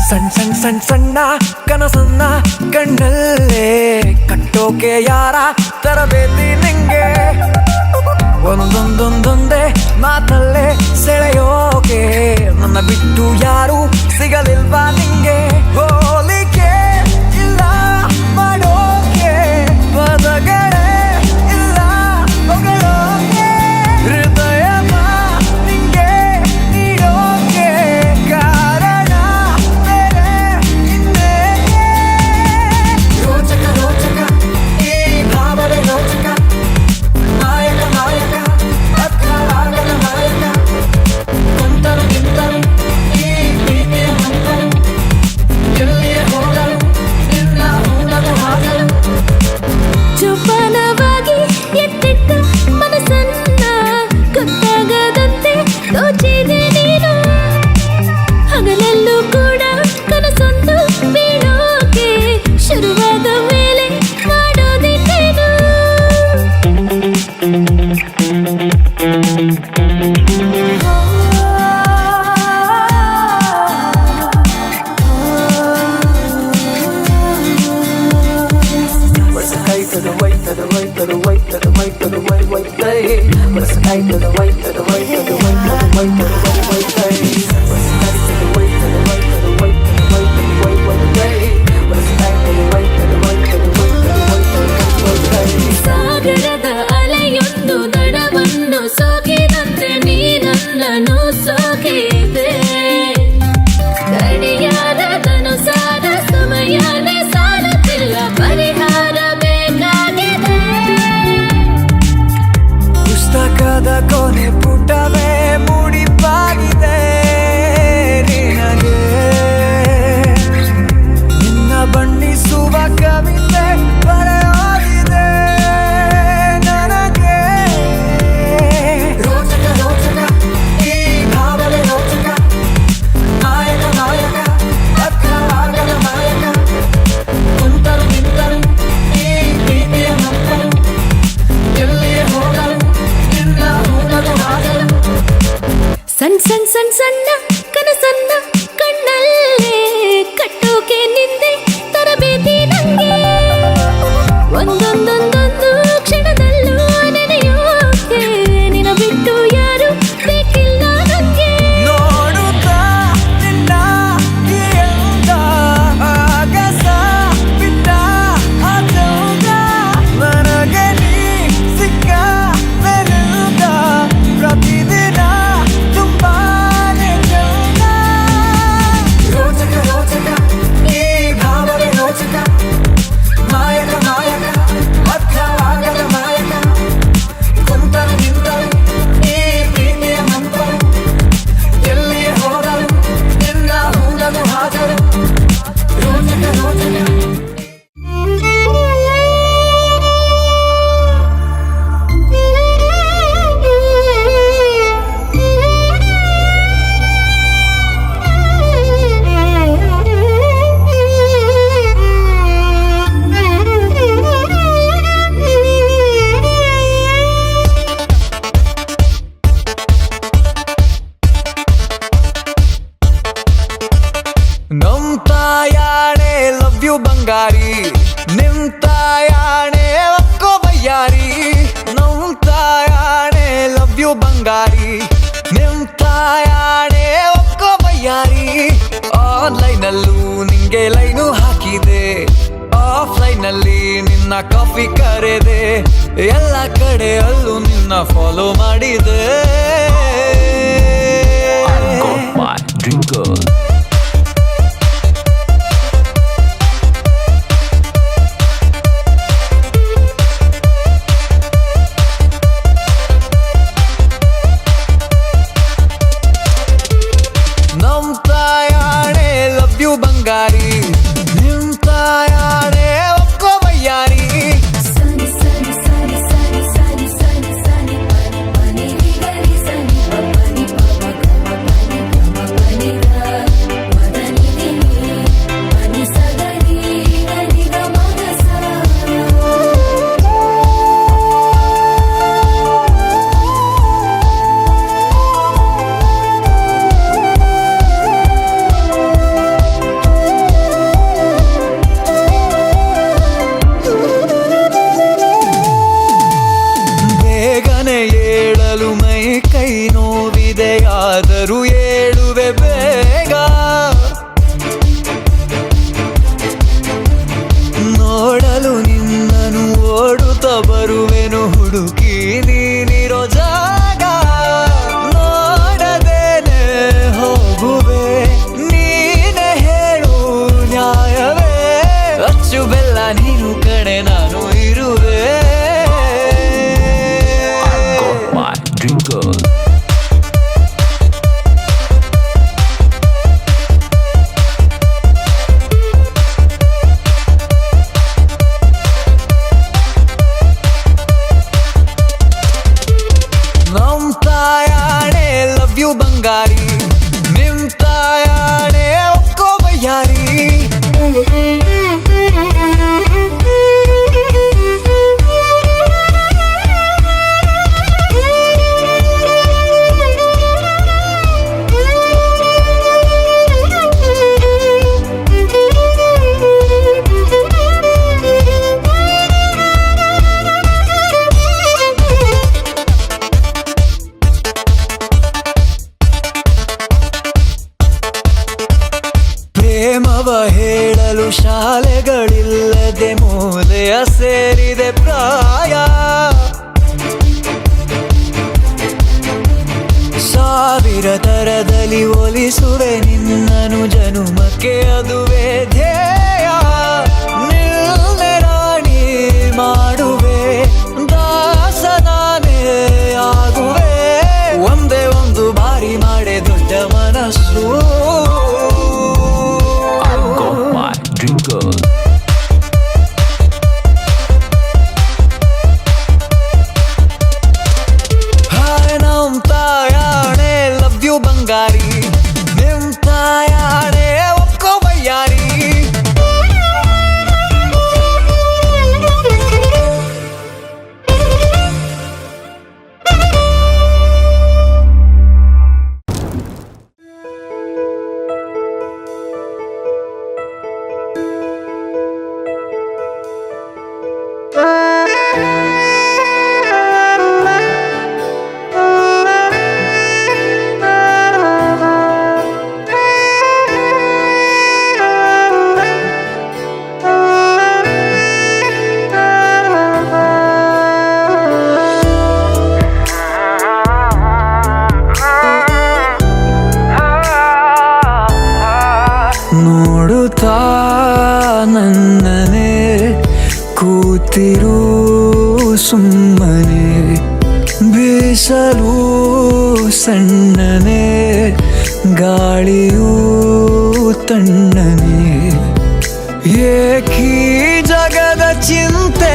ಸಣ್ಣ ಸಣ್ಣ ಸಣ್ಣ ಸಣ್ಣ ಕನಸನ್ನ ಕಣ್ಣಲ್ಲೇ ಕಟ್ಟೋಕೆ ಯಾರ ತರಬೇತಿ ನಿಂಗೆ ಒಂದೊಂದೊಂದೊಂದೇ ಮಾತಲ್ಲೇ ಸೆಳೆಯೋಕೆ ನನ್ನ ಬಿಟ್ಟು ಯಾರು ಸಿಗಲಿಲ್ವಾ ನಿಂಗೆ ಹೋಲಿಕೆ ಇಲ್ಲ ಮಾಡೋಕೆ ಪದಗಳೇ ಇಲ್ಲ ಹೊಗಳೋಕೆ ಹೃದಯವ ನಿಂಗೆ ನೀಡೋಕೆ ಕಾರಣ ಬೇರೆ ಇನ್ನೇಕೆ ರೋಚಕ ರೋಚಕ ಈ ಭಾವನೆ ರೋಚಕ ನಾಯಕ ನಾಯಕ ಅರ್ಥವಾಗದ ನಾಯಕ ಕುಂತರು ನಿಂತರು ಈ ಪ್ರೀತಿಯ ಮಂತರು ಎಲ್ಲಿಯೇ ಹೋದರು ನಿನ್ನ ಹೂನಲು ಹಾಗಲು ಜೋಪಾನವಾಗಿ ಎತ್ತಿಟ್ಟ ಮನಸ್ಸನ್ನ ಗೊತ್ತಾಗದಂತೆ ದೋಚಿದೆ ನೀನು ಹಗಲಲ್ಲೂ ಕೂಡ ಕನಸೊಂದು ಬೀಳೋಕೆ ಶುರುವಾದ ಮೇಲೆ ಮಾಡೋದಿದ್ದೇನು What's the height to the weight to the right to the weight to the weight to the weight weight day? What's the height to the weight to the weight to the weight to the weight to the weight weight day? What's the height to the weight to the right to the weight to the weight to the weight weight day? What's the height to the weight to the weight to the weight to the weight to the weight weight day? ಸಾಗರದ ಅಲೆಯೊಂದು ದಡವನ್ನು ಸೋಕಿದಂತೆ ನೀನನ್ನು ಸೋಕಿದೆ ಗಡಿಯಾದ ತನುಸಾದ ಸಮಯನೇ ಸಾಲುತ್ತಿಲ್ಲ ಪರಿಹಾರ ಬೇಕಾಗಿದೆ ಪುಸ್ತಕದ ಕೊನೆ ಪುಟವೇ ಮುಡಿಪಾಗಿದೆ ನಿನಗೆ ನಿನ್ನ ಬಣ್ಣಿಸುವ ಕವಿತೆ ಬರೆಯೋಗಿದೆ ನನಗೆ ರೋಚಕ ರೋಚಕ ಈ ಭಾವನೆ ರೋಚಕ ನಾಯಕ ನಾಯಕ ಅರ್ಥವಾಗದ ನಾಯಕ ಕುಂತರು ನಿಂತರು ಈ ಪ್ರೀತಿಯ ಮಂತರು ಎಲ್ಲಿಯೇ ಹೋದರು ನಿನ್ನ ಹೂನಲು ಹಾಗಲು ಸಣ್ಣ ಸಣ್ಣ ಸಣ್ಣ ಸಣ್ಣ ಕನಸನ್ನ ಕಣ್ಣಲ್ಲೇ ಕಟ್ಟೋಕೆ ನಿಂದೆ ತರಬೇತಿ ನಂಗೆ ಒಂದೊಂದೊಂದೊಂದು ಕ್ಷಣದಲ್ಲೂ ನೆನೆಯೋಕೆ ನಿನ ಬಿಟ್ಟು ಯಾರು ಬೇಕಿಲ್ಲ ನಂಗೆ ನೋಡುತ್ತಾ ನಿನ್ನ ಈ ಅಂದ ಆಗಸ ಬಿಟ್ಟ ಆತಂಕ ನನಗೆ ನೀ ಸಿಕ್ಕ ಬೆರೆದ ಪ್ರತಿದಿನ ತುಂಬಾನೇ ಚಂದ ರೋಚಕ ರೋಚಕ ಈ ಭಾವನೆ ರೋಚಕ ನಾಯಕ ನಾಯಕ ಅರ್ಥವಾಗದ ನಾಯಕ ಕುಂತರು ನಿಂತರು ಈ ಪ್ರೀತಿಯ ಮಂತರು ಎಲ್ಲಿಯೇ ಹೋದರು ನಿನ್ನ ಹೂನಲು ಹಾಜರು ರೋಚಕ ರೋಚಕ ನಮ್ ತಾಯಾಣೆ ಲವ್ ಯು ಬಂಗಾರಿ ನಿಮ್ ತಾಯಾಣೆ ಒಕ್ಕೋ ಬಯ್ಯಾರಿ ನಮ್ ತಾಯಾಣೆ ಲವ್ ಯು ಬಂಗಾರಿ ನಿಮ್ ತಾಯಾಣೆ ಒಕ್ಕೋ ಬಯ್ಯಾರಿ ಆನ್ಲೈನ್ ಅಲ್ಲೂ ನಿಂಗೆ ಲೈನು ಹಾಕಿದೆ ಆಫ್ಲೈನ್ ಅಲ್ಲಿ ನಿನ್ನ ಕಾಫಿ ಕರೆದೆ ಎಲ್ಲ ಕಡೆ ಅಲ್ಲೂ ನಿನ್ನ ಫಾಲೋ ಮಾಡಿದೆ ನಮ್ ತಾಯಾಣೆ ಲವ್ ಯು ಬಂಗಾರಿ ನಿಮ್ ತಾಯಾಣೆ ಒಕ್ಕೋ ಬಯ್ಯಾರಿ ಸನಿ ಸನಿ ಸನಿ ಸನಿ ಸನಿ ಸನಿ ಸನಿ ಪನಿ ಪನಿ ಗರಿ ಸನಿ ಪನಿ ಪಮ ಗಮ ಪನಿ ಗಮ ಪನಿ ಗ ಡ್ರಿಂಕರ್. ನಮ್ ತಾಯಾಣೆ ಲವ್ ಯು ಬಂಗಾರಿ, ನಿಮ್ ತಾಯಾಣೆ ಒಕ್ಕೋ ಬಯ್ಯಾರಿ. ಪ್ರೇಮವ ಹೇಳಲು ಶಾಲೆಗಳಿಲ್ಲದೆ ಮೂಲೆಯ ಸೇರಿದೆ ಪ್ರಾಯ. ಸಾವಿರ ತರದಲ್ಲಿ ಒಲಿಸುವೆ ನಿನ್ನನು ಜನುಮಕ್ಕೆ ಅದುವೇ ಧ್ಯೇಯ. ನಿಲ್ಲೆ ರಾಣಿ ಮಾಡುವೆ ದಾಸನಾನೇ ಆಗುವೆ. ಒಂದೇ ಒಂದು ಬಾರಿ ಮಾಡೆ ದೊಡ್ಡ ಮನಸ್ಸು. ಡ್ರಿಂಕರ್. ಹಾಯ್ ನಮ್ ತಾಯಾಣೆ ಲವ್ ಯು ಬಂಗಾರಿ, ನಿಮ್ ತಾಯಾಣೆ ಒಕ್ಕೋ ಬಯ್ಯಾರಿ. ನೋಡುತ್ತಾ ನನ್ನನೆ ಕೂತಿರು ಸುಮ್ಮನೆ, ಬೀಸಲು ಸಣ್ಣನೆ ಗಾಳಿಯೂ ತಣ್ಣನೆ. ಏಕೀ ಜಗದ ಚಿಂತೆ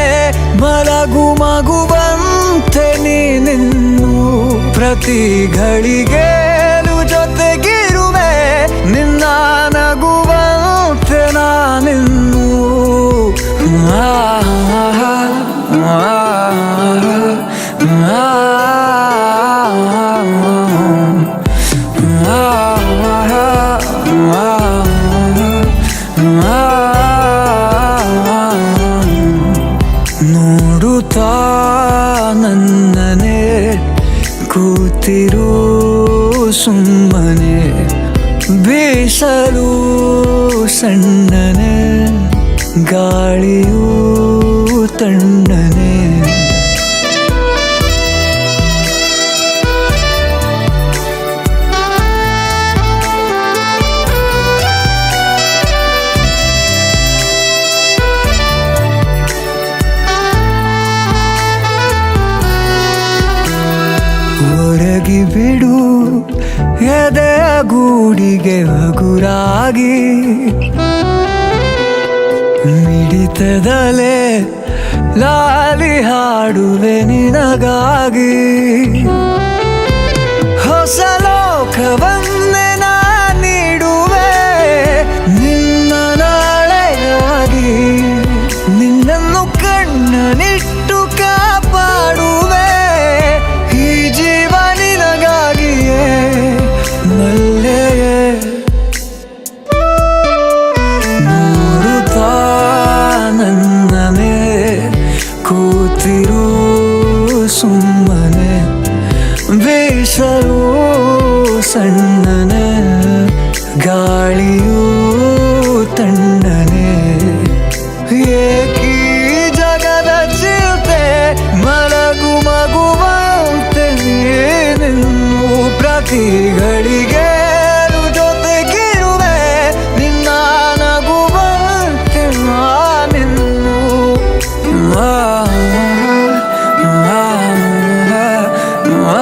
ಮಲಗು ಮಗುವಂತೆ ನೀನಿನ್ನು, ಪ್ರತಿ ಘಳಿಗೆಲು ಜೊತೆಗಿರುವೆ ನಿನ್ನ ನಗುವಂತೆ ನಾನಿನ್ನು. ನೋಡುತ್ತಾ ನನ್ನನೆ ಕೂತಿರು ಸುಮ್ಮನೆ, ಬೀಸಲು ಸಣ್ಣನೆ ಗಾಳಿಯೂ ತಣ್ಣನೆ. ಹೊರಗಿ ಬಿಡು ಎದೆಯ ಗೂಡಿಗೆ ಹಗುರಾಗಿ, ಮಿಡಿತದಲೆ ಲಾಲಿ ಹಾಡುವೆ ನಿನಗಾಗಿ. ಹೊಸ ಲೋಕವನ್ನೇ ನಾ ನೀಡುವೆ ನಿನ್ನ ನಾಳೆಯಾಗಿ. ನಿನ್ನನ್ನು ಕಣ್ಣನಿಟ್ಟು ಕಾಪಾಡುವೆ ಈ ಜೀವ ನಿನಗಾಗಿಯೇ ಮಲ್ಲೆಯೇ. ನೋಡುತ್ತಾ ನನ್ನನೆ ಕೂತಿರು ಸುಮ್ಮನೆ, ಬೀಸಲು ಸಣ್ಣನೆ ಗಾಳಿಯೂ ತಣ್ಣನೆ. ಏಕೀ ಜಗದ ಚಿಂತೆ ಮಲಗು ಮಗುವಂತೆ ನೀನಿನ್ನು, ಪ್ರತಿ ಘಳಿಗೆ ಜೊತೆಗಿರುವೆ ನಿನ್ನ ನಗುವಂತೆ ನಾನಿನ್ನು. ಆ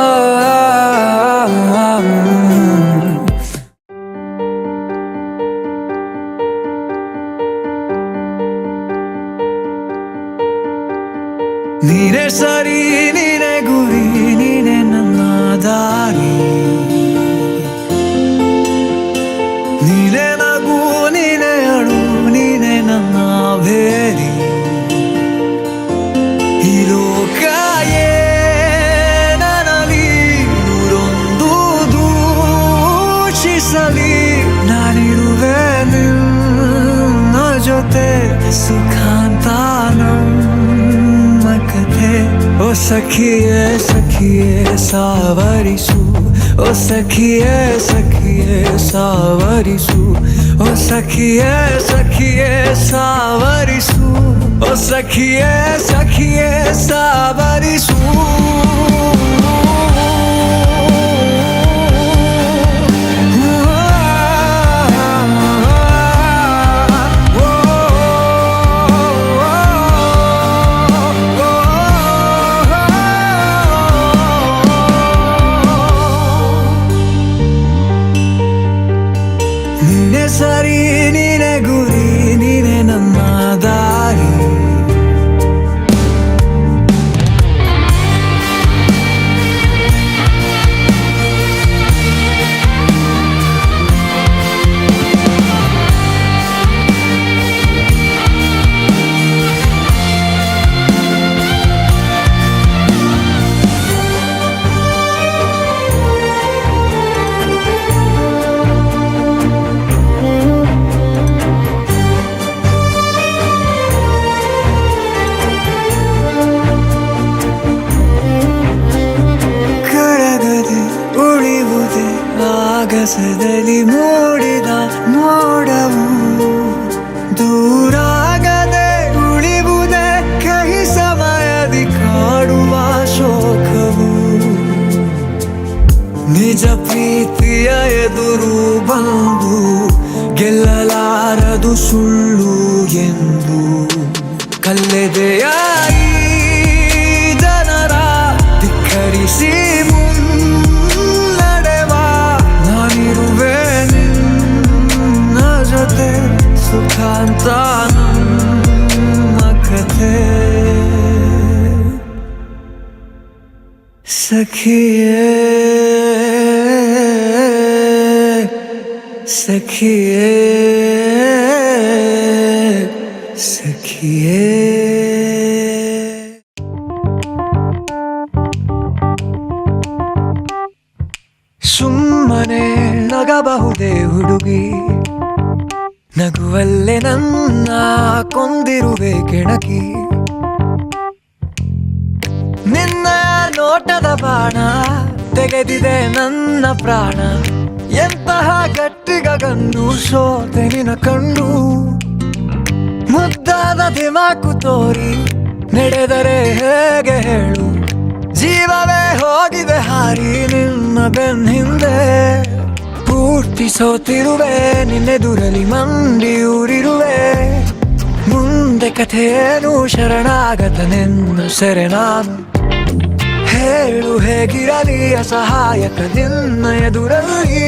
ಸುಖಾಂತ ನಮ್ಮ ಕಥೆ ಓ ಸಖಿಯೇ ಸಖಿಯೇ ಸಾವರಿಸು ಓ ಸಖಿಯೇ ಸಖಿಯೇ ಸಾವರಿಸು ಓ ಸಖಿಯೇ ಸಖಿಯೇ ಸಾವರಿಸು ಓ ಸಖಿಯೇ ಸಖಿಯೇ ಸಾವರಿಸು ನೀನೆ ಸರಿ ನೀನೆ ಗುರಿ ನೀನೆ ನಮ್ಮ ದಾರಿ ಕರಗದೆ ಉಳಿವುದೇ ಆಗಸದಲ್ಲಿ ಮೂಡಿದ ಮೋಡವು ದೂರಾಗದೆ ಉಳಿವುದೇ ಕಹಿ ಸಮಯದಿ ಕಾಡುವ ಶೋಕವು ನಿಜ ಪ್ರೀತಿಯ ಎದುರು ಬಂದು ಗೆಲ್ಲಲಾರದು ಸುಳ್ಳು ಎಂದು ಕಲ್ಲೆದೆಯಾಗಿ ಜನರ ಧಿಕ್ಕರಿಸಿ ಮುನ್ನಡೆವ ನಾನಿರುವೆ ನಿನ್ನ ಜೊತೆ ಸುಖಾಂತ ನಮ್ಮ ಕಥೆ ಸಖಿಯೇ ಸಖಿಯೇ ಸಖಿಯೇ ಸುಮ್ಮನೆ ನಗಬಹುದೇ ಹುಡುಗಿ ನಗುವಲ್ಲೇ ನನ್ನ ಕೊಂದಿರುವೆ ಕೆಣಕಿ ನಿನ್ನ ನೋಟದ ಬಾಣ ತೆಗೆದಿದೆ ನನ್ನ ಪ್ರಾಣ ಎಂತಹ ಗಟ್ಟಿಗ ಗಂಡು ಸೋತೆ ನಿನ ಕಂಡು ಮುದ್ದಾದ ದಿಮಾಕು ತೋರಿ ನಡೆದರೆ ಹೇಗೆ ಹೇಳು ಜೀವವೇ ಹೋಗಿದೆ ಹಾರಿ ನಿನ್ನ ಬೆನ್ನ ಹಿಂದೆ ಪೂರ್ತಿ ಸೋತಿರುವೆ ನಿನ್ನೆದುರಲಿ ಮಂಡಿಯೂರಿರುವೆ ಮುಂದೆ ಕಥೆಯೇನು ಶರಣಾಗತ ನಿನ್ನ ಸೆರೆ ನಾನು ಹೇಳು ಹೇಗಿರಲಿ ಅಸಹಾಯಕ ನಿನ್ನ ಎದುರಲ್ಲಿ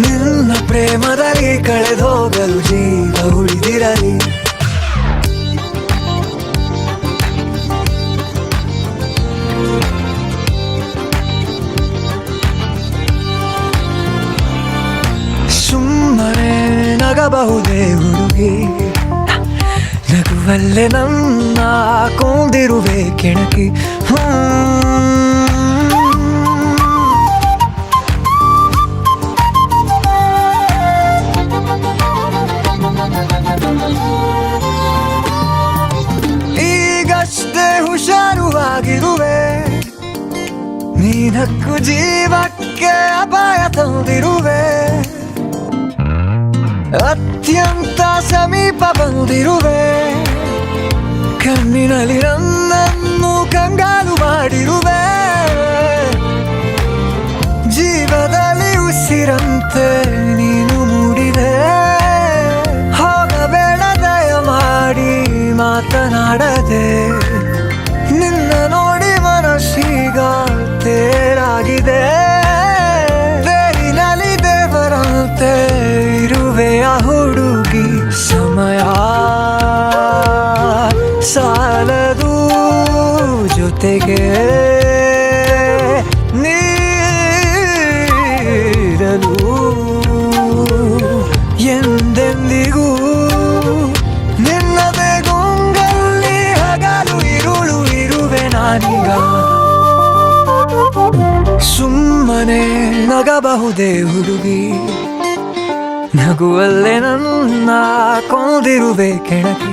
ನಿನ್ನ ಪ್ರೇಮದಲ್ಲಿ ಕಳೆದೋಗಲು ಜೀವ ಉಳಿದಿರಲಿ ಸುಮ್ಮನೆ ನಗಬಹುದೇ ಹುಡುಗಿ ನಗುವಲ್ಲೇ ನನ್ನ ಕೊಂದಿರುವೆ ಕೆಣಕಿ ಈಗಷ್ಟೇ ಹುಷಾರುವಾಗಿರುವೆ ನೀನಕ್ಕು ಜೀವಕ್ಕೆ ಅಪಾಯ ತಂದಿರುವೆ ಅತ್ಯಂತ ಸಮೀಪ ಬಂದಿರುವೆ ಕಣ್ಣಿನಲ್ಲಿ ನನ್ನನ್ನು ಕಂಗಾಲು ಮಾಡಿರುವೆ ಜೀವದಲ್ಲಿ ಉಸಿರಂತೆ ನೀನು ಮೂಡಿದೆ ಹೋಗಬೇಡ ದಯ ಮಾಡಿ ಮಾತನಾಡದೆ ನಿನ್ನ ನೋಡಿ ಮನಸ್ಸೀಗ ತೇರಾಗಿದೆ ತೇರಿನಲ್ಲಿ ದೇವರಂತೆ ಇರುವೆಯ ಹುಡುಗಿ ಸಮಯ ಸಾಲದು ಜೊತೆಗೆ ನೀರಲು ಎಂದೆಂದಿಗೂ ನಿನ್ನದೇ ಗುಂಗಲ್ಲಿ ಹಗಲು ಇರುಳು ಇರುವೆ ನಾನೀಗ ಸುಮ್ಮನೆ ನಗಬಹುದೇ ಹುಡುಗಿ ನಗುವಲ್ಲೇ ನನ್ನ ಕೊಂದಿರುವೆ ಕೆಣಕಿ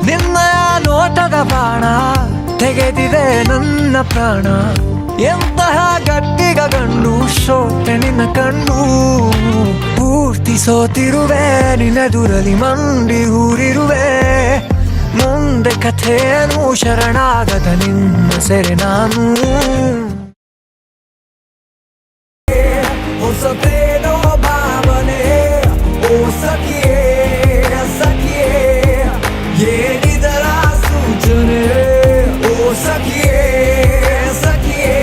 ನಿನ್ನ ನೋಟದ ಬಾಣ ತೆಗೆದಿದೆ ನನ್ನ ಪ್ರಾಣ ಎಂತಹ ಗಟ್ಟಿಗ ಗಂಡು ಶೋಟೆ ನಿನ್ನ ಕಣ್ಣು ಪೂರ್ತಿ ಸೋತಿರುವೆ ನಿನ್ನೆದುರಲಿ ಮಂಡಿ ಊರಿರುವೆ ಮುಂದೆ ಕಥೆಯನ್ನು ಶರಣಾಗದ ನಿನ್ನ ಸೆರೆ ನಾನು ಹೊಸತೇನೋ ಭಾವನೆ ಓ ಸಖಿಯೇ ಸಖಿಯೇ ಏನಿದರ ಸೂಚನೆ ಓ ಸಖಿಯೇ ಸಖಿಯೇ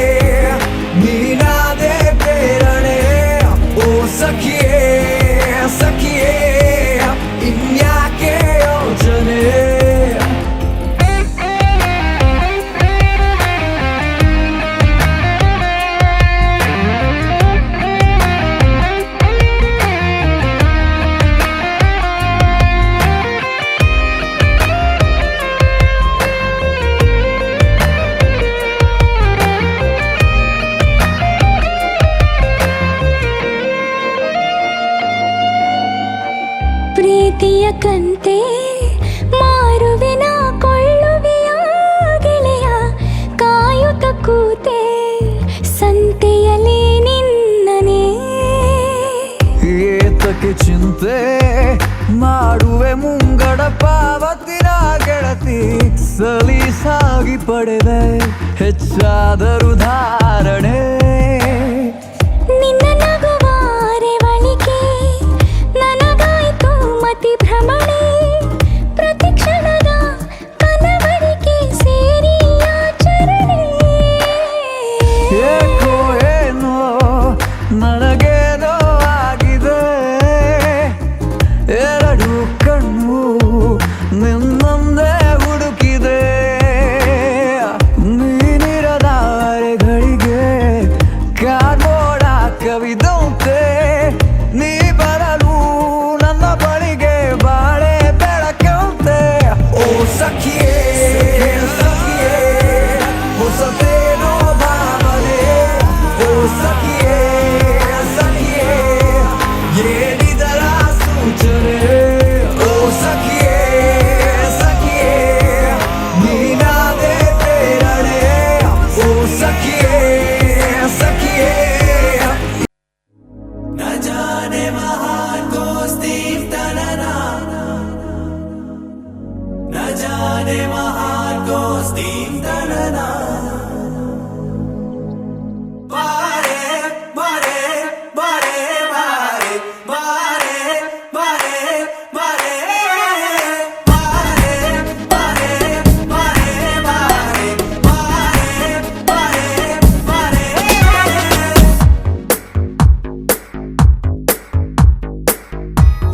ನೀನಾದೆ ಪ್ರೇರಣೆ ಓ ಸಖಿಯೇ ಸಖಿಯೇ ಇನ್ಯಾಕೆ ಯೋಚನೆ ಪ್ರೀತಿಯ ಕಂತೆ ಮಾರುವೆನ ಕೊಳ್ಳುವೆಯ ಗೆಳೆಯ ಕಾಯುತ್ತ ಕೂತೆ ಸಂತೆಯಲ್ಲಿ ನಿನ್ನನೆ ಏತಕ್ಕೆ ಚಿಂತೆ ಮಾಡುವೆ ಮುಂಗಡ ಪಾವತಿನ ಗೆಳತಿ ಸಲೀಸಾಗಿ ಪಡೆದೆ ಹೆಚ್ಚಾದರೂ ಧಾರಣೆ ನಿನ್ನ ನಗುವಾರೆ ಬಳಿಕೆ ನನಗಾಯ್ತು ಮತಿ ಭ್ರಮಣೆ ಪ್ರತಿ ಕ್ಷಣದ ಕನವರಿಕೆ ಸೇರಿ ಆಚರಣೆ ಏಕೋ ಏನೋ ನನಗೇನೋ ಆಗಿದೆ ಎರಡು ಕಣ್ಣು ನಿನ್ನೊಂದೇ ಹುಡುಕಿದೆ ನೀನಿರದ ಅರೆಗಳಿಗೆ ಕಾನೋಡ ಕವಿದಂತೆ ನೀ ಬರಲು ನನ್ನ ಬಳಿಗೆ ಬಾಳೆ ಬೆಳಕಂತೆ ಓ ಸಖಿಯೇ ಸಖಿಯೇ ಹೊಸತೇನೋ ಭಾವನೆ ಓ ಸಖಿಯೇ ಸಖಿಯೇ ಏನಿದರ ಸೂಚನೆ ಓ ಸಖಿಯೇ ಸಖಿಯೇ ನೀನಾದೆ ಪ್ರೇರಣೆ ಓ ಸಖಿಯೇ ಸಖಿಯೇ ನ ಜಾನೆ ಮಹಾನ್ ದೋಸ್ತಿ ತನನ ನ ಜಾನೆ ಮಹಾನ್ ದೋಸ್ತಿ ತನನ ಬಾರೆ ಬಾರೆ ಬಾರೆ ಬಾರೆ ಬಾರೆ ಬಾರೆ ಬಾರೆ ಬಾರೆ ಬಾರೆ ಬಾರೆ ಬಾರೆ ಬಾರೆ ಬಾರೆ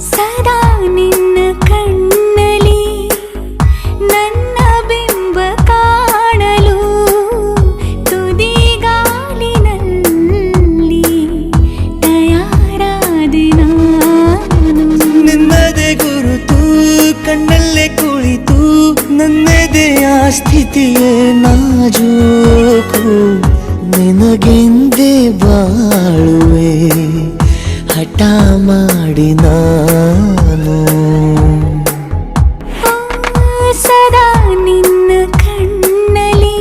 ಸದಾ ನಿನ್ನ ಕಣ್ಣಲಿ ನನ್ನ ಬಿಂಬ ಕಾಣಲು ತುದಿಗಾಲಿನಲ್ಲಿ ತಯಾರಾದೆ ನಾನು ನಿನ್ನದೇ ಗುರುತು ಕಣ್ಣಲ್ಲೇ ಕುಳಿತು ನನ್ನದೆಯ ಸ್ಥಿತಿಯೇ ನಾಜೂಕು ನಿನಗೆಂದೇ ಬಾಳುವೆ ಹಠ ಮಾಡಿ ನಾನು ಸದಾ ನಿನ್ನ ಕಣ್ಣಲಿ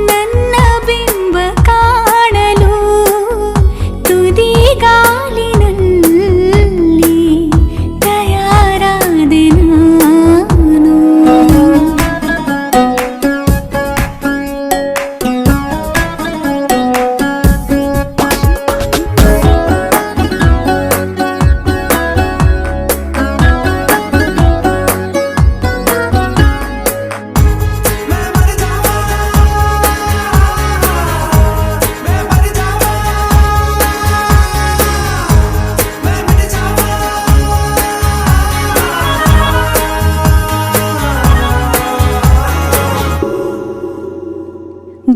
ನನ್ನ ಬಿಂಬ ಕಾಣಲು ತುದಿಗಾಲಿನಲ್ಲಿ ತಯಾರಾದೆ ನಾನು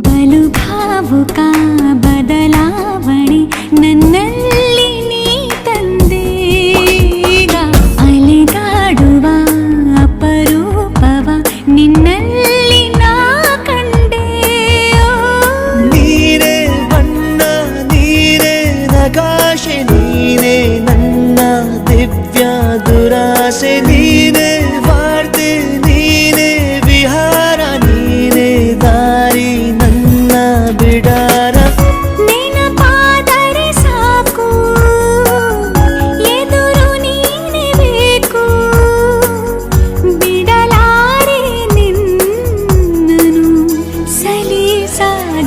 ಬಲು ಭಾವುಕ ಬದಲಾವಣೆ ನನ್ನಲ್ಲಿ ನೀ ತಂದೀಗ ಅಲೆದಾಡುವ ಅಪರೂಪವ ನಿನ್ನಲ್ಲಿ ನಾ ಕಂಡೆ ನೀರೇ ಬಣ್ಣ ನೀರೇ ನಗ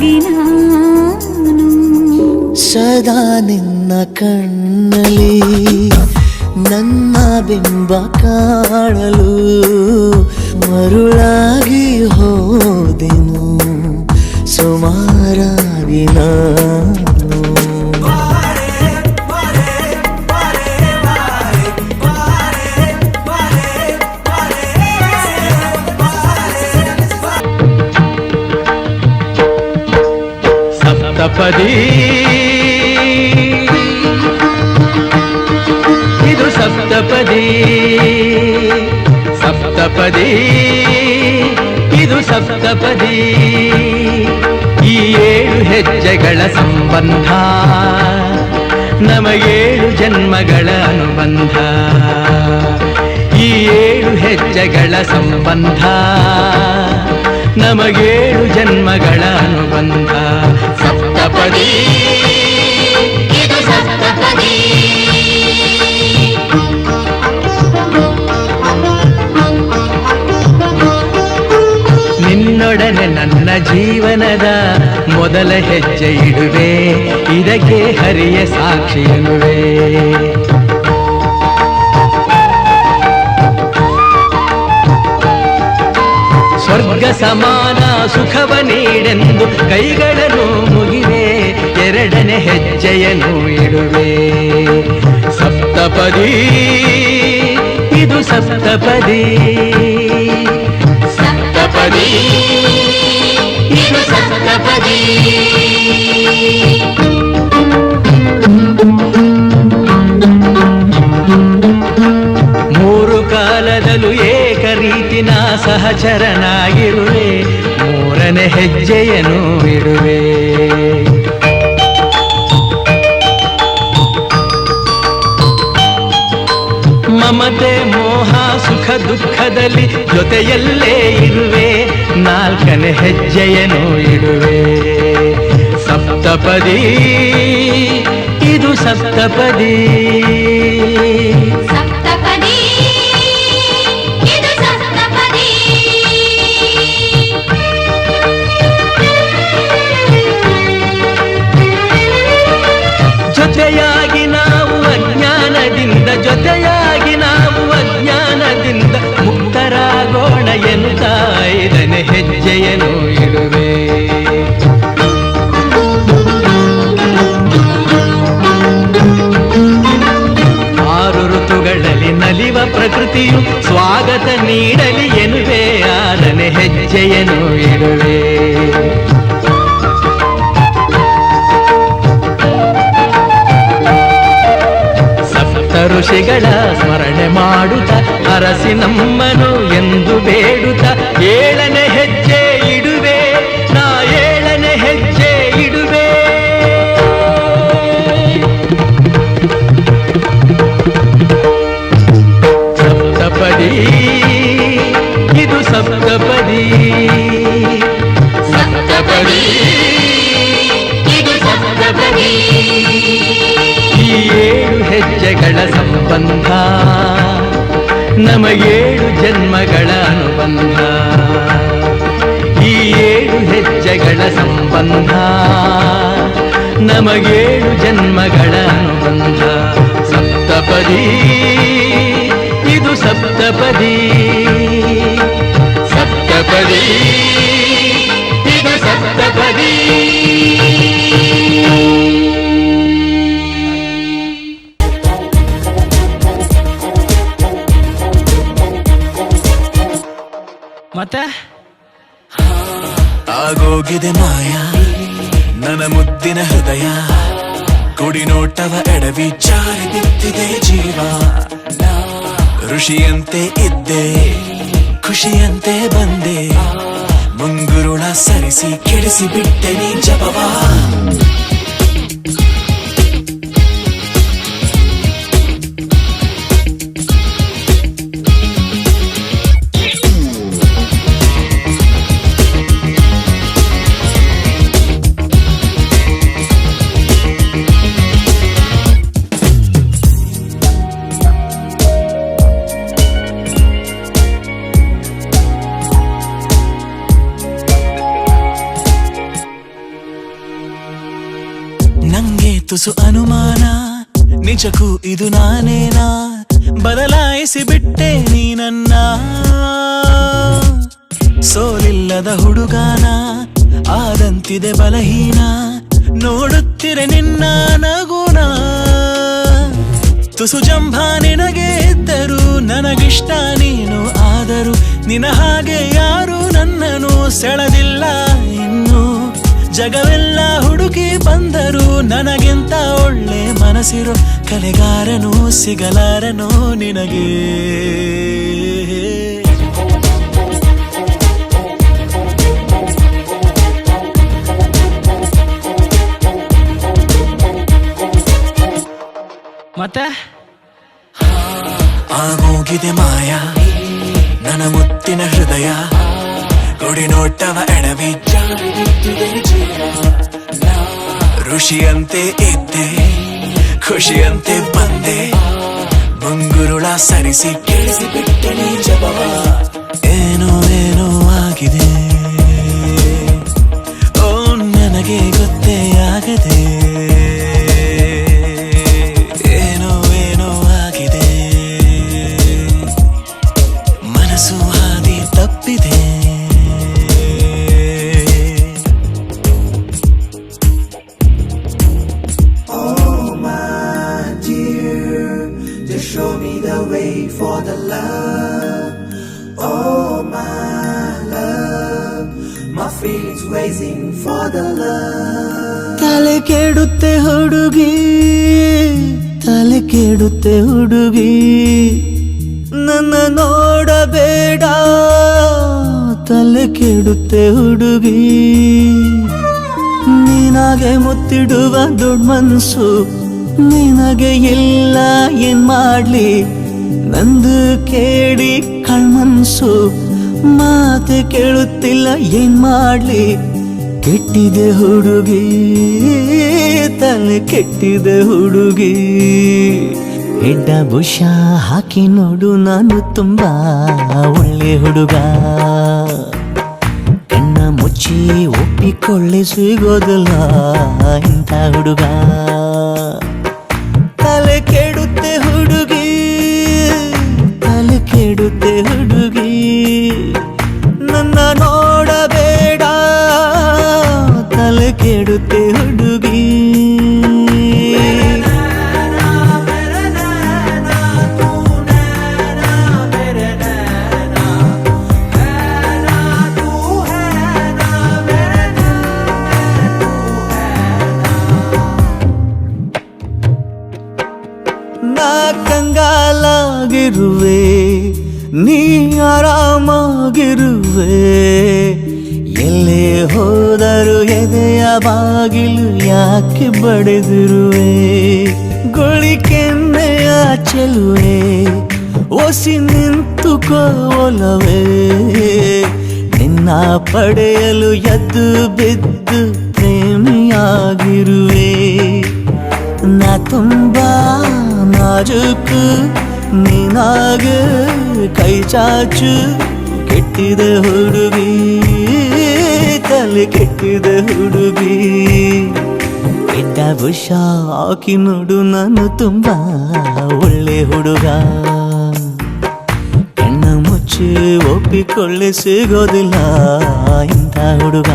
ಮರುಳಾಗಿ ನಾನು ಸದಾ ನಿನ್ನ ಕಣ್ಣಲ್ಲಿ ನನ್ನ ಬಿಂಬ ಕಾಣಲು ಮರುಳಾಗಿ ಹೋದೆನು ಸುಮಾರಾಗಿ ನಾನು ಸಪ್ತಪದಿ ಇದು ಸಪ್ತಪದಿ ಸಪ್ತಪದಿ ಇದು ಸಪ್ತಪದಿ ಈ 7 ಹೆಜ್ಜೆಗಳ ಸಂಬಂಧ ನಮಗೇಳು ಜನ್ಮಗಳ ಅನುಬಂಧ ಈ 7 ಹೆಜ್ಜೆಗಳ ಸಂಬಂಧ ನಮಗೇಳು ಜನ್ಮಗಳ ಅನುಬಂಧ ಸಪ್ತಪದಿ ಇದು ಸಪ್ತಪದಿ ನಿನ್ನೊಡನೆ ನನ್ನ ಜೀವನದ ಮೊದಲ ಹೆಜ್ಜೆ ಇಡುವೆ ಇದಕ್ಕೆ ಹರಿಯ ಸಾಕ್ಷಿ ಎನ್ನುವೆ ಸ್ವರ್ಗ ಸಮಾನ ಸುಖವ ನೀಡೆಂದು ಕೈಗಳನ್ನು ಮುಗಿವೆ ಎರಡನೇ ಹೆಜ್ಜೆಯನ್ನು ಇಡುವೆ ಸಪ್ತಪದಿ ಇದು ಸಪ್ತಪದಿ ಸಪ್ತಪದಿ ಇದು ಸಪ್ತಪದಿ ಮೂರು ಕಾಲದಲ್ಲೂ ಏಕ ರೀತಿನ ಸಹಚರನಾಗಿರುವೆ ಮೂರನೇ ಹೆಜ್ಜೆಯನ್ನು ಇಡುವೆ ಮಮತೆ ಮೋಹ ಸುಖ ದುಃಖದಲ್ಲಿ ಜೊತೆಯಲ್ಲೇ ಇರುವೆ ನಾಲ್ಕನೇ ಹೆಜ್ಜೆಯನ್ನು ಇಡುವೆ ಸಪ್ತಪದಿ ಇದು ಸಪ್ತಪದಿ ಸಪ್ತಪದಿ ಇದು ಸಪ್ತಪದಿ ಜೊತೆಯಾಗಿ ನಾವು ಅಜ್ಞಾನದಿಂದ ಜೊತೆಯಾಗಿ ನಾವು ಅಜ್ಞಾನದಿಂದ ಮುಕ್ತರಾಗೋಣ ಎನ್ನುತ್ತಾ 5ನೇ ಹೆಜ್ಜೆಯನ್ನು ಇಡುವೆ ನಲಿವ ಪ್ರಕೃತಿಯು ಸ್ವಾಗತ ನೀಡಲಿ ಎನ್ನುವೆ 6ನೇ ಹೆಜ್ಜೆಯನ್ನು ಇಡುವೆ ಸಪ್ತ ಋಷಿಗಳ ಸ್ಮರಣೆ ಮಾಡುತ್ತ ಅರಸಿ ನಮ್ಮನು ಎಂದು ಬೇಡುತ್ತ 7ನೇ ಹೆಜ್ಜೆ ಇಡುವೆ ನಾ 7ನೇ ಹೆಜ್ಜೆ ಇಡುವೆ ಸಪ್ತಪದಿ ಇದು ಸಪ್ತಪದಿ ಸಪ್ತಪದಿ ಇದು ಸಪ್ತಪದಿ ಈ 7 ಹೆಜ್ಜೆಗಳ ಸಂಬಂಧ ನಮಗೇಳು ಜನ್ಮಗಳ ಅನುಬಂಧ ಈ 7 ಹೆಜ್ಜೆಗಳ ಸಂಬಂಧ ನಮಗೇಳು ಜನ್ಮಗಳ ಅನುಬಂಧ ಸಪ್ತಪದಿ ಇದು ಸಪ್ತಪದಿ ಸಪ್ತಪದಿ ಇದು ಸಪ್ತಪದಿ ಮತ್ತೆ ಆಗೋಗಿದೆ ಮಾಯ ನನ್ನ ಮುದ್ದಿನ ಹೃದಯ ಕುಡಿ ನೋಟವ ಎಡವಿ ಜಾರಿ ಬಿತ್ತಿದೆ ಜೀವ ಋಷಿಯಂತೆ ಇದ್ದೆ ಖುಷಿಯಂತೆ ಬಂದೆ ಮುಂಗುರುಳ ಸರಿಸಿ ಕೆಡಿಸಿ ಬಿಟ್ಟೆ ನೀ ಜಪವಾ ತುಸು ಅನುಮಾನ ನಿಜಕ್ಕೂ ಇದು ನಾನೇನಾ ಬದಲಾಯಿಸಿ ಬಿಟ್ಟೆ ನೀ ನನ್ನ ಸೋಲಿಲ್ಲದ ಹುಡುಗಾನ ಆದಂತಿದೆ ಬಲಹೀನ ನೋಡುತ್ತಿರೆ ನಿನ್ನ ನಗುನ ತುಸು ಜಂಭ ನಿನಗೆ ಇದ್ದರು ನನಗಿಷ್ಟ ನೀನು ಆದರೂ ನಿನ ಹಾಗೆ ಯಾರು ನನ್ನನ್ನು ಸೆಳೆದಿಲ್ಲ ಇನ್ನು ಜಗವೆಲ್ಲ ಹುಡುಕಿ ಬಂದರು ನನಗಿಂತ ಒಳ್ಳೆ ಮನಸ್ಸಿರೋ ಕಲೆಗಾರನು ಸಿಗಲಾರನು ನಿನಗೆ ಮತ್ತೆ ಆಗೋಗಿದೆ ಮಾಯ ನನ್ನ ಮುತ್ತಿನ ಹೃದಯ ಗುಡಿ ನೋಟವ ಎಡವಿ ಋಷಿಯಂತೆ ಇದ್ದೆ ಖುಷಿಯಂತೆ ಬಂದೆ ಮುಂಗುರುಳ ಸರಿಸಿ ಕೇಳಿಸಿ ಬಿಟ್ಟೆ ನೀ ಜಪವ ಏನೋ ಏನೋ ಆಗಿದೆ ಓ ನನಗೆ ಗೊತ್ತೇ ಆಗದೆ ಏನೋ ಏನೋ ಆಗಿದೆ ಮನಸ್ಸು ಹಾದಿ ತಪ್ಪಿದೆ Show me the way for the love. Oh my love, my feelings raising for the love. ತಲೆ ಕೆಡುತ್ತೆ ಹುಡುಗಿ ತಲೆ ಕೆಡುತ್ತೆ ಹುಡುಗಿ ನನ್ನ ನೋಡಬೇಡ ತಲೆ ಕೆಡುತ್ತೆ ಹುಡುಗಿ ನಿನಗೆ ಮುತ್ತಿಡುವ ದೊಡ್ಡ ಮನಸ್ಸು ನಿನಗೆ ಇಲ್ಲ ಏನ್ ಮಾಡ್ಲಿ ನಂದು ಕೇಳಿ ಕಳ್ಮನ್ಸು ಮಾತೆ ಕೇಳುತ್ತಿಲ್ಲ ಏನ್ ಮಾಡ್ಲಿ ಕೆಟ್ಟಿದೆ ಹುಡುಗಿ ತಲೆ ಕೆಟ್ಟಿದೆ ಹುಡುಗಿ ಹೆಡ್ಡ ಬುಷ ಹಾಕಿ ನೋಡು ನಾನು ತುಂಬಾ ಒಳ್ಳೆ ಹುಡುಗ ಕಣ್ಣ ಮುಚ್ಚಿ ಒಪ್ಪಿಕೊಳ್ಳೆ ಸಿಗೋದಿಲ್ಲ ಇಂಥ ಹುಡುಗ ತಲೆ ಕೆಡುತ್ತೆ ಹುಡುಗಿ ತಲೆ ಕೆಡುತ್ತೆ ಹುಡುಗಿ ನನ್ನ ನೋಡಬೇಡ ತಲೆ ಕೆಡುತ್ತೆ ಹುಡುಗಿ ನಾ ಕಂಗಾಲಾಗಿರುವೆ ನೀ ಆರಾಮಾಗಿರುವೆ ಎಲ್ಲೇ ಹೋದರು ಎದೆಯ ಬಾಗಿಲು ಯಾಕೆ ಬಡಿದಿರುವೆ ಗುಳಿಕೆನ್ನೆಯ ಚೆಲುವೆ ಒಸಿ ನಿಂತುಕೋಲವೇ ನಿನ್ನ ಪಡೆಯಲು ಎದ್ದು ಬಿದ್ದು ಪ್ರೇಮಿಯಾಗಿರುವೆ ನಾ ತುಂಬಾ ನಾಜುಕು ನೀನಾಗೆ ಕೈ ಚಾಚು ಕೆಟ್ಟಿದೆ ಹುಡುಗಿ ತಲೆ ಕೆಟ್ಟಿದೆ ಹುಡುಗಿ ಕೆಟ್ಟ ಬುಷ ಹಾಕಿ ನೋಡು ನಾನು ತುಂಬಾ ಒಳ್ಳೆ ಹುಡುಗ ಕಣ್ಣ ಮುಚ್ಚಿ ಒಪ್ಪಿಕೊಳ್ಳಿ ಸಿಗೋದಿಲ್ಲ ಇಂಥ ಹುಡುಗ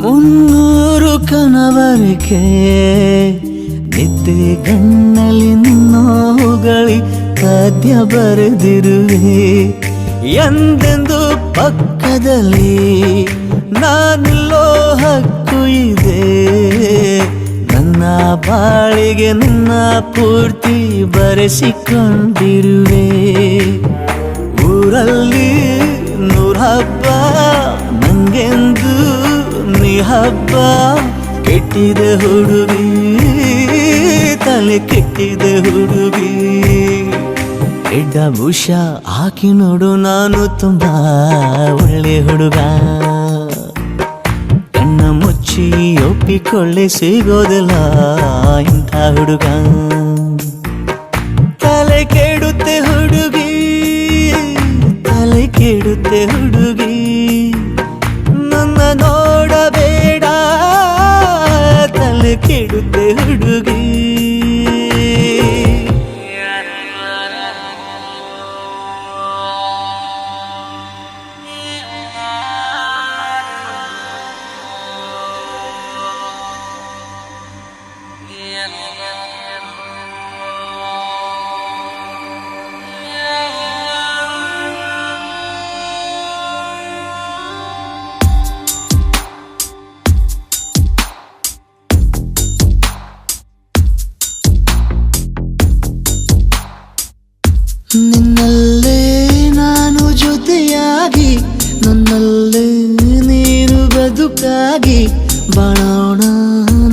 ಮುನ್ನೂರು ಕನವರಿಕೆ ನಿದ್ದೆ ಗಣ್ಣಲ್ಲಿ ನಿನ್ನೋಗಳಿ ಪದ್ಯ ಬರೆದಿರುವೆ ಎಂದೆಂದು ಪಕ್ಕದಲ್ಲಿ ನಾನಿಲ್ಲೋ ಹಕ್ಕು ಇದೆ ನನ್ನ ಬಾಳಿಗೆ ನಿನ್ನ ಪೂರ್ತಿ ಬರೆಸಿಕೊಂಡಿರುವೆ ಊರಲ್ಲಿ ನೂರ ಹಬ್ಬ ಹಬ್ಬ ಕೆಟ್ಟಿದ ಹುಡುಗಿ ತಲೆ ಕೆಟ್ಟಿದ ಹುಡುಗಿ ಎಡ್ಡ ಭೂಷ ಹಾಕಿ ನೋಡು ನಾನು ತುಂಬಾ ಒಳ್ಳೆ ಹುಡುಗ ಕಣ್ಣ ಮುಚ್ಚಿ ಒಪ್ಪಿಕೊಳ್ಳೆ ಸಿಗೋದಿಲ್ಲ ಇಂಥ ಹುಡುಗ ತಲೆ ಕೆಡುತ್ತೆ ಹುಡುಗಿ ತಲೆ ಕೆಡುತ್ತೆ ಹುಡುಗಿ ನನ್ನ ನೋಡಬೇಡ ತಲೆ ಕೆಡುತ್ತೆ ಹುಡುಗಿ ನಿನ್ನಲ್ಲೇ ನಾನು ಜೊತೆಯಾಗಿ ನನ್ನಲ್ಲೇ ನೀನು ಬದುಕಾಗಿ ಬಾಳೋಣ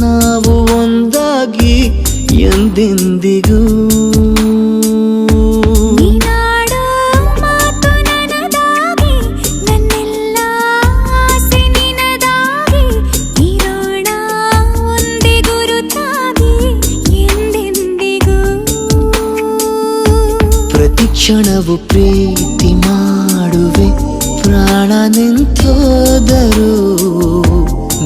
ನಾವು ಒಂದಾಗಿ ಎಂದೆಂದಿಗೂ ನೀನಾಡೋ ಮಾತು ನನದಾಗಿ ನನ್ನೆಲ್ಲ ಆಸೆ ನಿನದಾಗಿ ಇರೋಣ ಒಂದೇ ಗುರುತಾಗಿ ಎಂದೆಂದಿಗೂ ಪ್ರತಿ ಕ್ಷಣವು ಪ್ರೀತಿ ಮಾಡುವೆ ಪ್ರಾಣ ನಿಂತೋದರು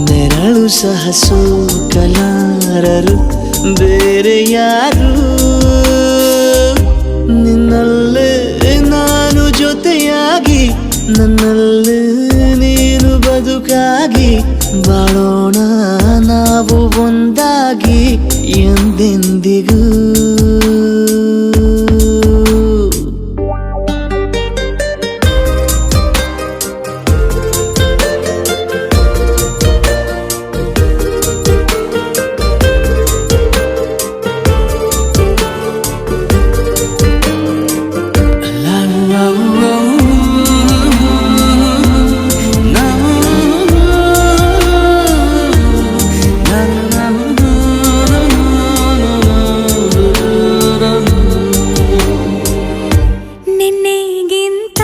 ನೆರಳು ಸಹ ಸೋಕಲಾರರು ಬೇರೆ ಯಾರು ನಿನ್ನಲ್ಲೇ ನಾನು ಜೊತೆಯಾಗಿ ನನ್ನಲ್ಲೇ ನೀನು ಬದುಕಾಗಿ ಬಾಳೋಣ ನಾವು ಒಂದಾಗಿ ಎಂದೆಂದಿಗೂ ನಿನ್ನೆಗಿಂತ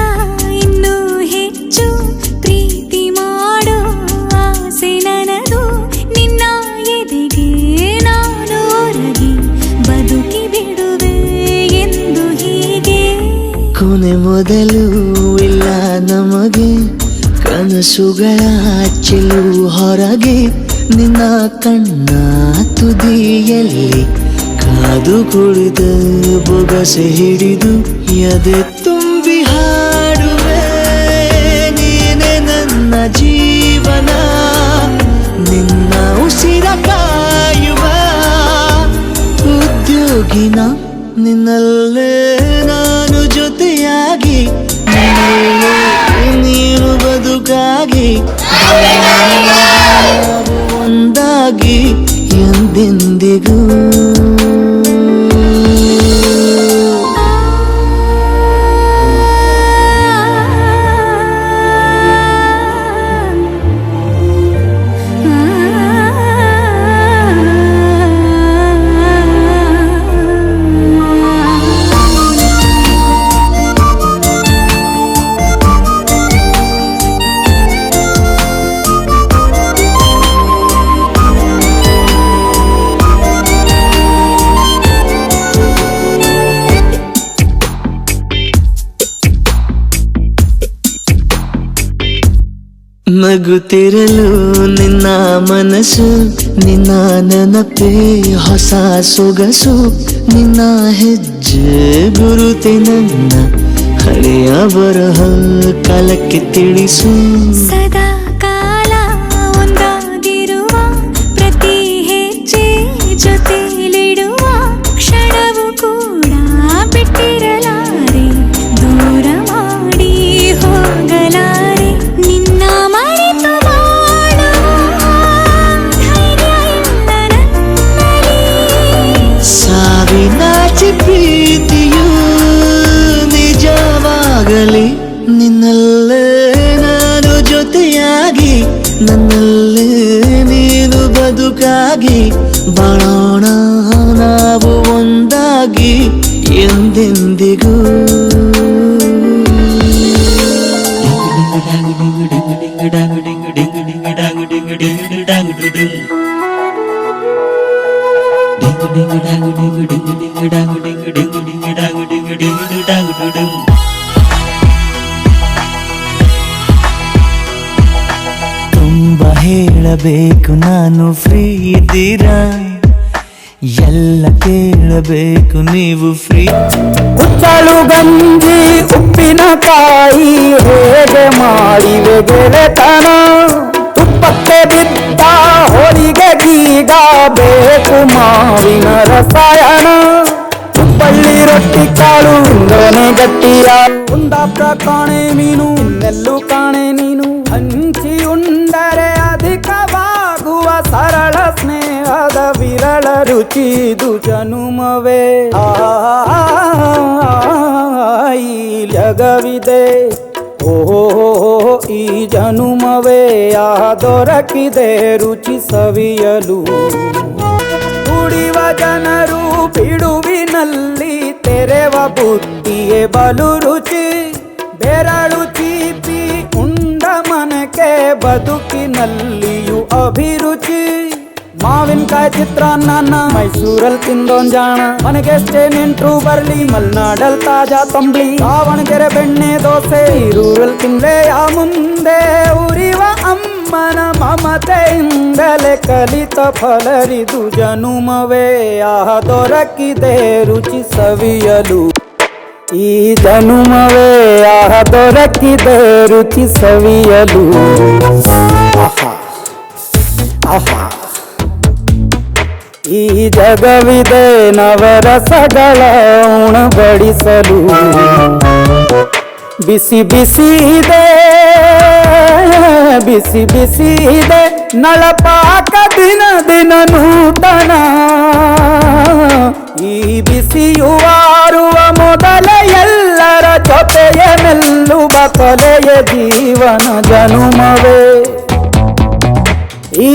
ಇನ್ನೂ ಹೆಚ್ಚು ಪ್ರೀತಿ ಮಾಡೋ ಆಸೆ ನನದು ನಿನ್ನ ಎದೆಗೆ ನಾನು ಒರಗಿ ಬದುಕಿ ಬಿಡುವೆ ಎಂದು ಹೀಗೆ ಕೊನೆ ಮೊದಲು ಇಲ್ಲ ನಮಗೆ ಕನಸುಗಳ ಚೆಲು ಹೊರಗೆ ನಿನ್ನ ಕಣ್ಣ ತುದಿಯಲ್ಲಿ ಕಾದು ಕುಳಿತ ಬೊಗಸೆ ಹಿಡಿದು ಎದೆ ತುಂಬಿ ಹಾಡುವೆ ನೀನೆ ನನ್ನ ಜೀವನ ನಿನ್ನ ಉಸಿರ ಕಾಯುವ ಉದ್ಯೋಗಿನ ನಿನ್ನಲ್ಲೇ ನಾನು ಜೊತೆಯಾಗಿ ನಿನ್ನಲ್ಲೇ ನೀನು ಬದುಕಾಗಿ ನಾವು ಒಂದಾಗಿ ಎಂದೆಂದಿಗೂ ನಗುತ್ತಿರಲು ನಿನ್ನ ಮನಸ್ಸು ನಿನ್ನ ನೆನಪೇ ಹೊಸ ಸೊಗಸು ನಿನ್ನ ಹೆಜ್ಜೆ ಗುರುತೆ ನನ್ನ ಹಳೆಯ ಬರಹ ಕಾಲಕ್ಕೆ ತಿಳಿಸು ಸದಾ ಕಾಲ ಒಂದಾಗಿರುವ ಪ್ರತಿ ಹೆಜ್ಜೆ ಜೊತೆಲಿಡುವ ಕ್ಷಣವು ಕೂಡ ಬಿಟ್ಟಿರಲಾರೆ ದೂರ ಮಾಡಿ ಹೋಗಲಾರೆ ನಿನ್ನ ಮರೆತು ಮಾಡುವ ಧೈರ್ಯ ಇಲ್ಲ ನನ್ನಲ್ಲಿ ಸಾವಿನಾಚೆ ಪ್ರೀತಿಯು ನಿಜವಾಗಲಿ ನಿನ್ನಲ್ಲೇ ನಾನು ಜೊತೆಯಾಗಿ ನನ್ನಲ್ಲೇ ಒಂದಾಗಿ ಬಾಳೋಣ ನಾವು ಒಂದಾಗಿ ಎಂದೆಂದಿಗೂ. ತುಂಬ ಹೇಳಬೇಕು ನಾನು ಫ್ರೀ ಇದ್ದೀರಾ, ಎಲ್ಲ ಕೇಳಬೇಕು ನೀವು ಫ್ರೀ. ಕುಚ್ಚಲು ಗಂಜಿ ಉಪ್ಪಿನಕಾಯಿ ಹೇಗೆ ಮಾಡಿವೆ ಗೆಳೆತನ, ತುಪ್ಪಕ್ಕೆ ಬಿದ್ದ ಹೋಳಿಗೆ ಗೀಗ ಬೇಕು ಮಾವಿನ ರಸಾಯನ. ತುಪ್ಪಳ್ಳಿ ರೊಟ್ಟಿ ಕಾಳು ಇಂದನೆ ಗಟ್ಟಿಯ ಕುಂದಾಪುರ ಕಾಣೆ ಮೀನು ನೆಲ್ಲು ಕಾಣೆ ನೀನು, ಹಂಚಿ ಉಂಡರೆ ಅಧಿಕವಾಗುವ ಸರಳ ಸ್ನೇಹದ ವಿರಳ ರುಚಿದು ಜನುಮವೇ. ಈ ಜಗವಿದೆ ಓಹೋ ಈ ಜನುಮವೇ ದೊರಕಿದೆ ರುಚಿ ಸವಿಯಲು. ಕುಡಿವ ಜನರು ಬಿಡುವಿನಲ್ಲಿ ತೆರೆವ ಬುದ್ಧಿಯೇ ಬಲು ರುಚಿ, ಬೆರಳು ಚೀಪಿ ಉಂಡ ಮನಕ್ಕೆ ಬದುಕಿನಲ್ಲಿಯೂ ಅಭಿರುಚಿ. ಮಾವಿನಕಾಯಿ ಚಿತ್ರಾನ್ನ ಮೈಸೂರಲ್ಲಿ ತಿಂದೊಂದ್ ಜಾಣ, ಮನೆಗೆಷ್ಟೇ ನೆಂಟ್ರು ಬರ್ಲಿ ಮಲ್ನಾಡಲ್ ತಾಜಾ ತಂಬ್ಳಿ. ದಾವಣಗೆರೆ ಬೆಣ್ಣೆ ದೋಸೆ ಈರೂರಲ್ಲಿ ತಿನ್ಲೆಯ ಮುಂದೆ, ಉರಿವ ಅಮ್ಮನ ಮಮತೆಯಿಂದಲೇ ಕಲಿತ ಫಲರಿದು ಜನುಮವೇ ದೊರಕಿದೆ ರುಚಿ ಸವಿಯಲು. ಈ ಜನುಮವೇ ದೊರಕಿದೆ ರುಚಿ ಸವಿಯಲು. ಆಹಾ ಆಹಾ ಈ ಜಗವಿದೆ ನವರಸಗಳ ಉಣಬಡಿಸಲು. ಬಿಸಿ ಬಿಸಿ ಇದೆ ಬಿಸಿ ಬಿಸಿ ಇದೆ ನಳಪಾಕ ದಿನ ದಿನ ನೂತನ. ಈ ಬಿಸಿಯುವಾರುವ ಮೊದಲ ಎಲ್ಲರ ಜೊತೆಯ ಮೆಲ್ಲುವ ಕೊಲೆಯ ಜೀವನ ಜನುಮವೇ. ಈ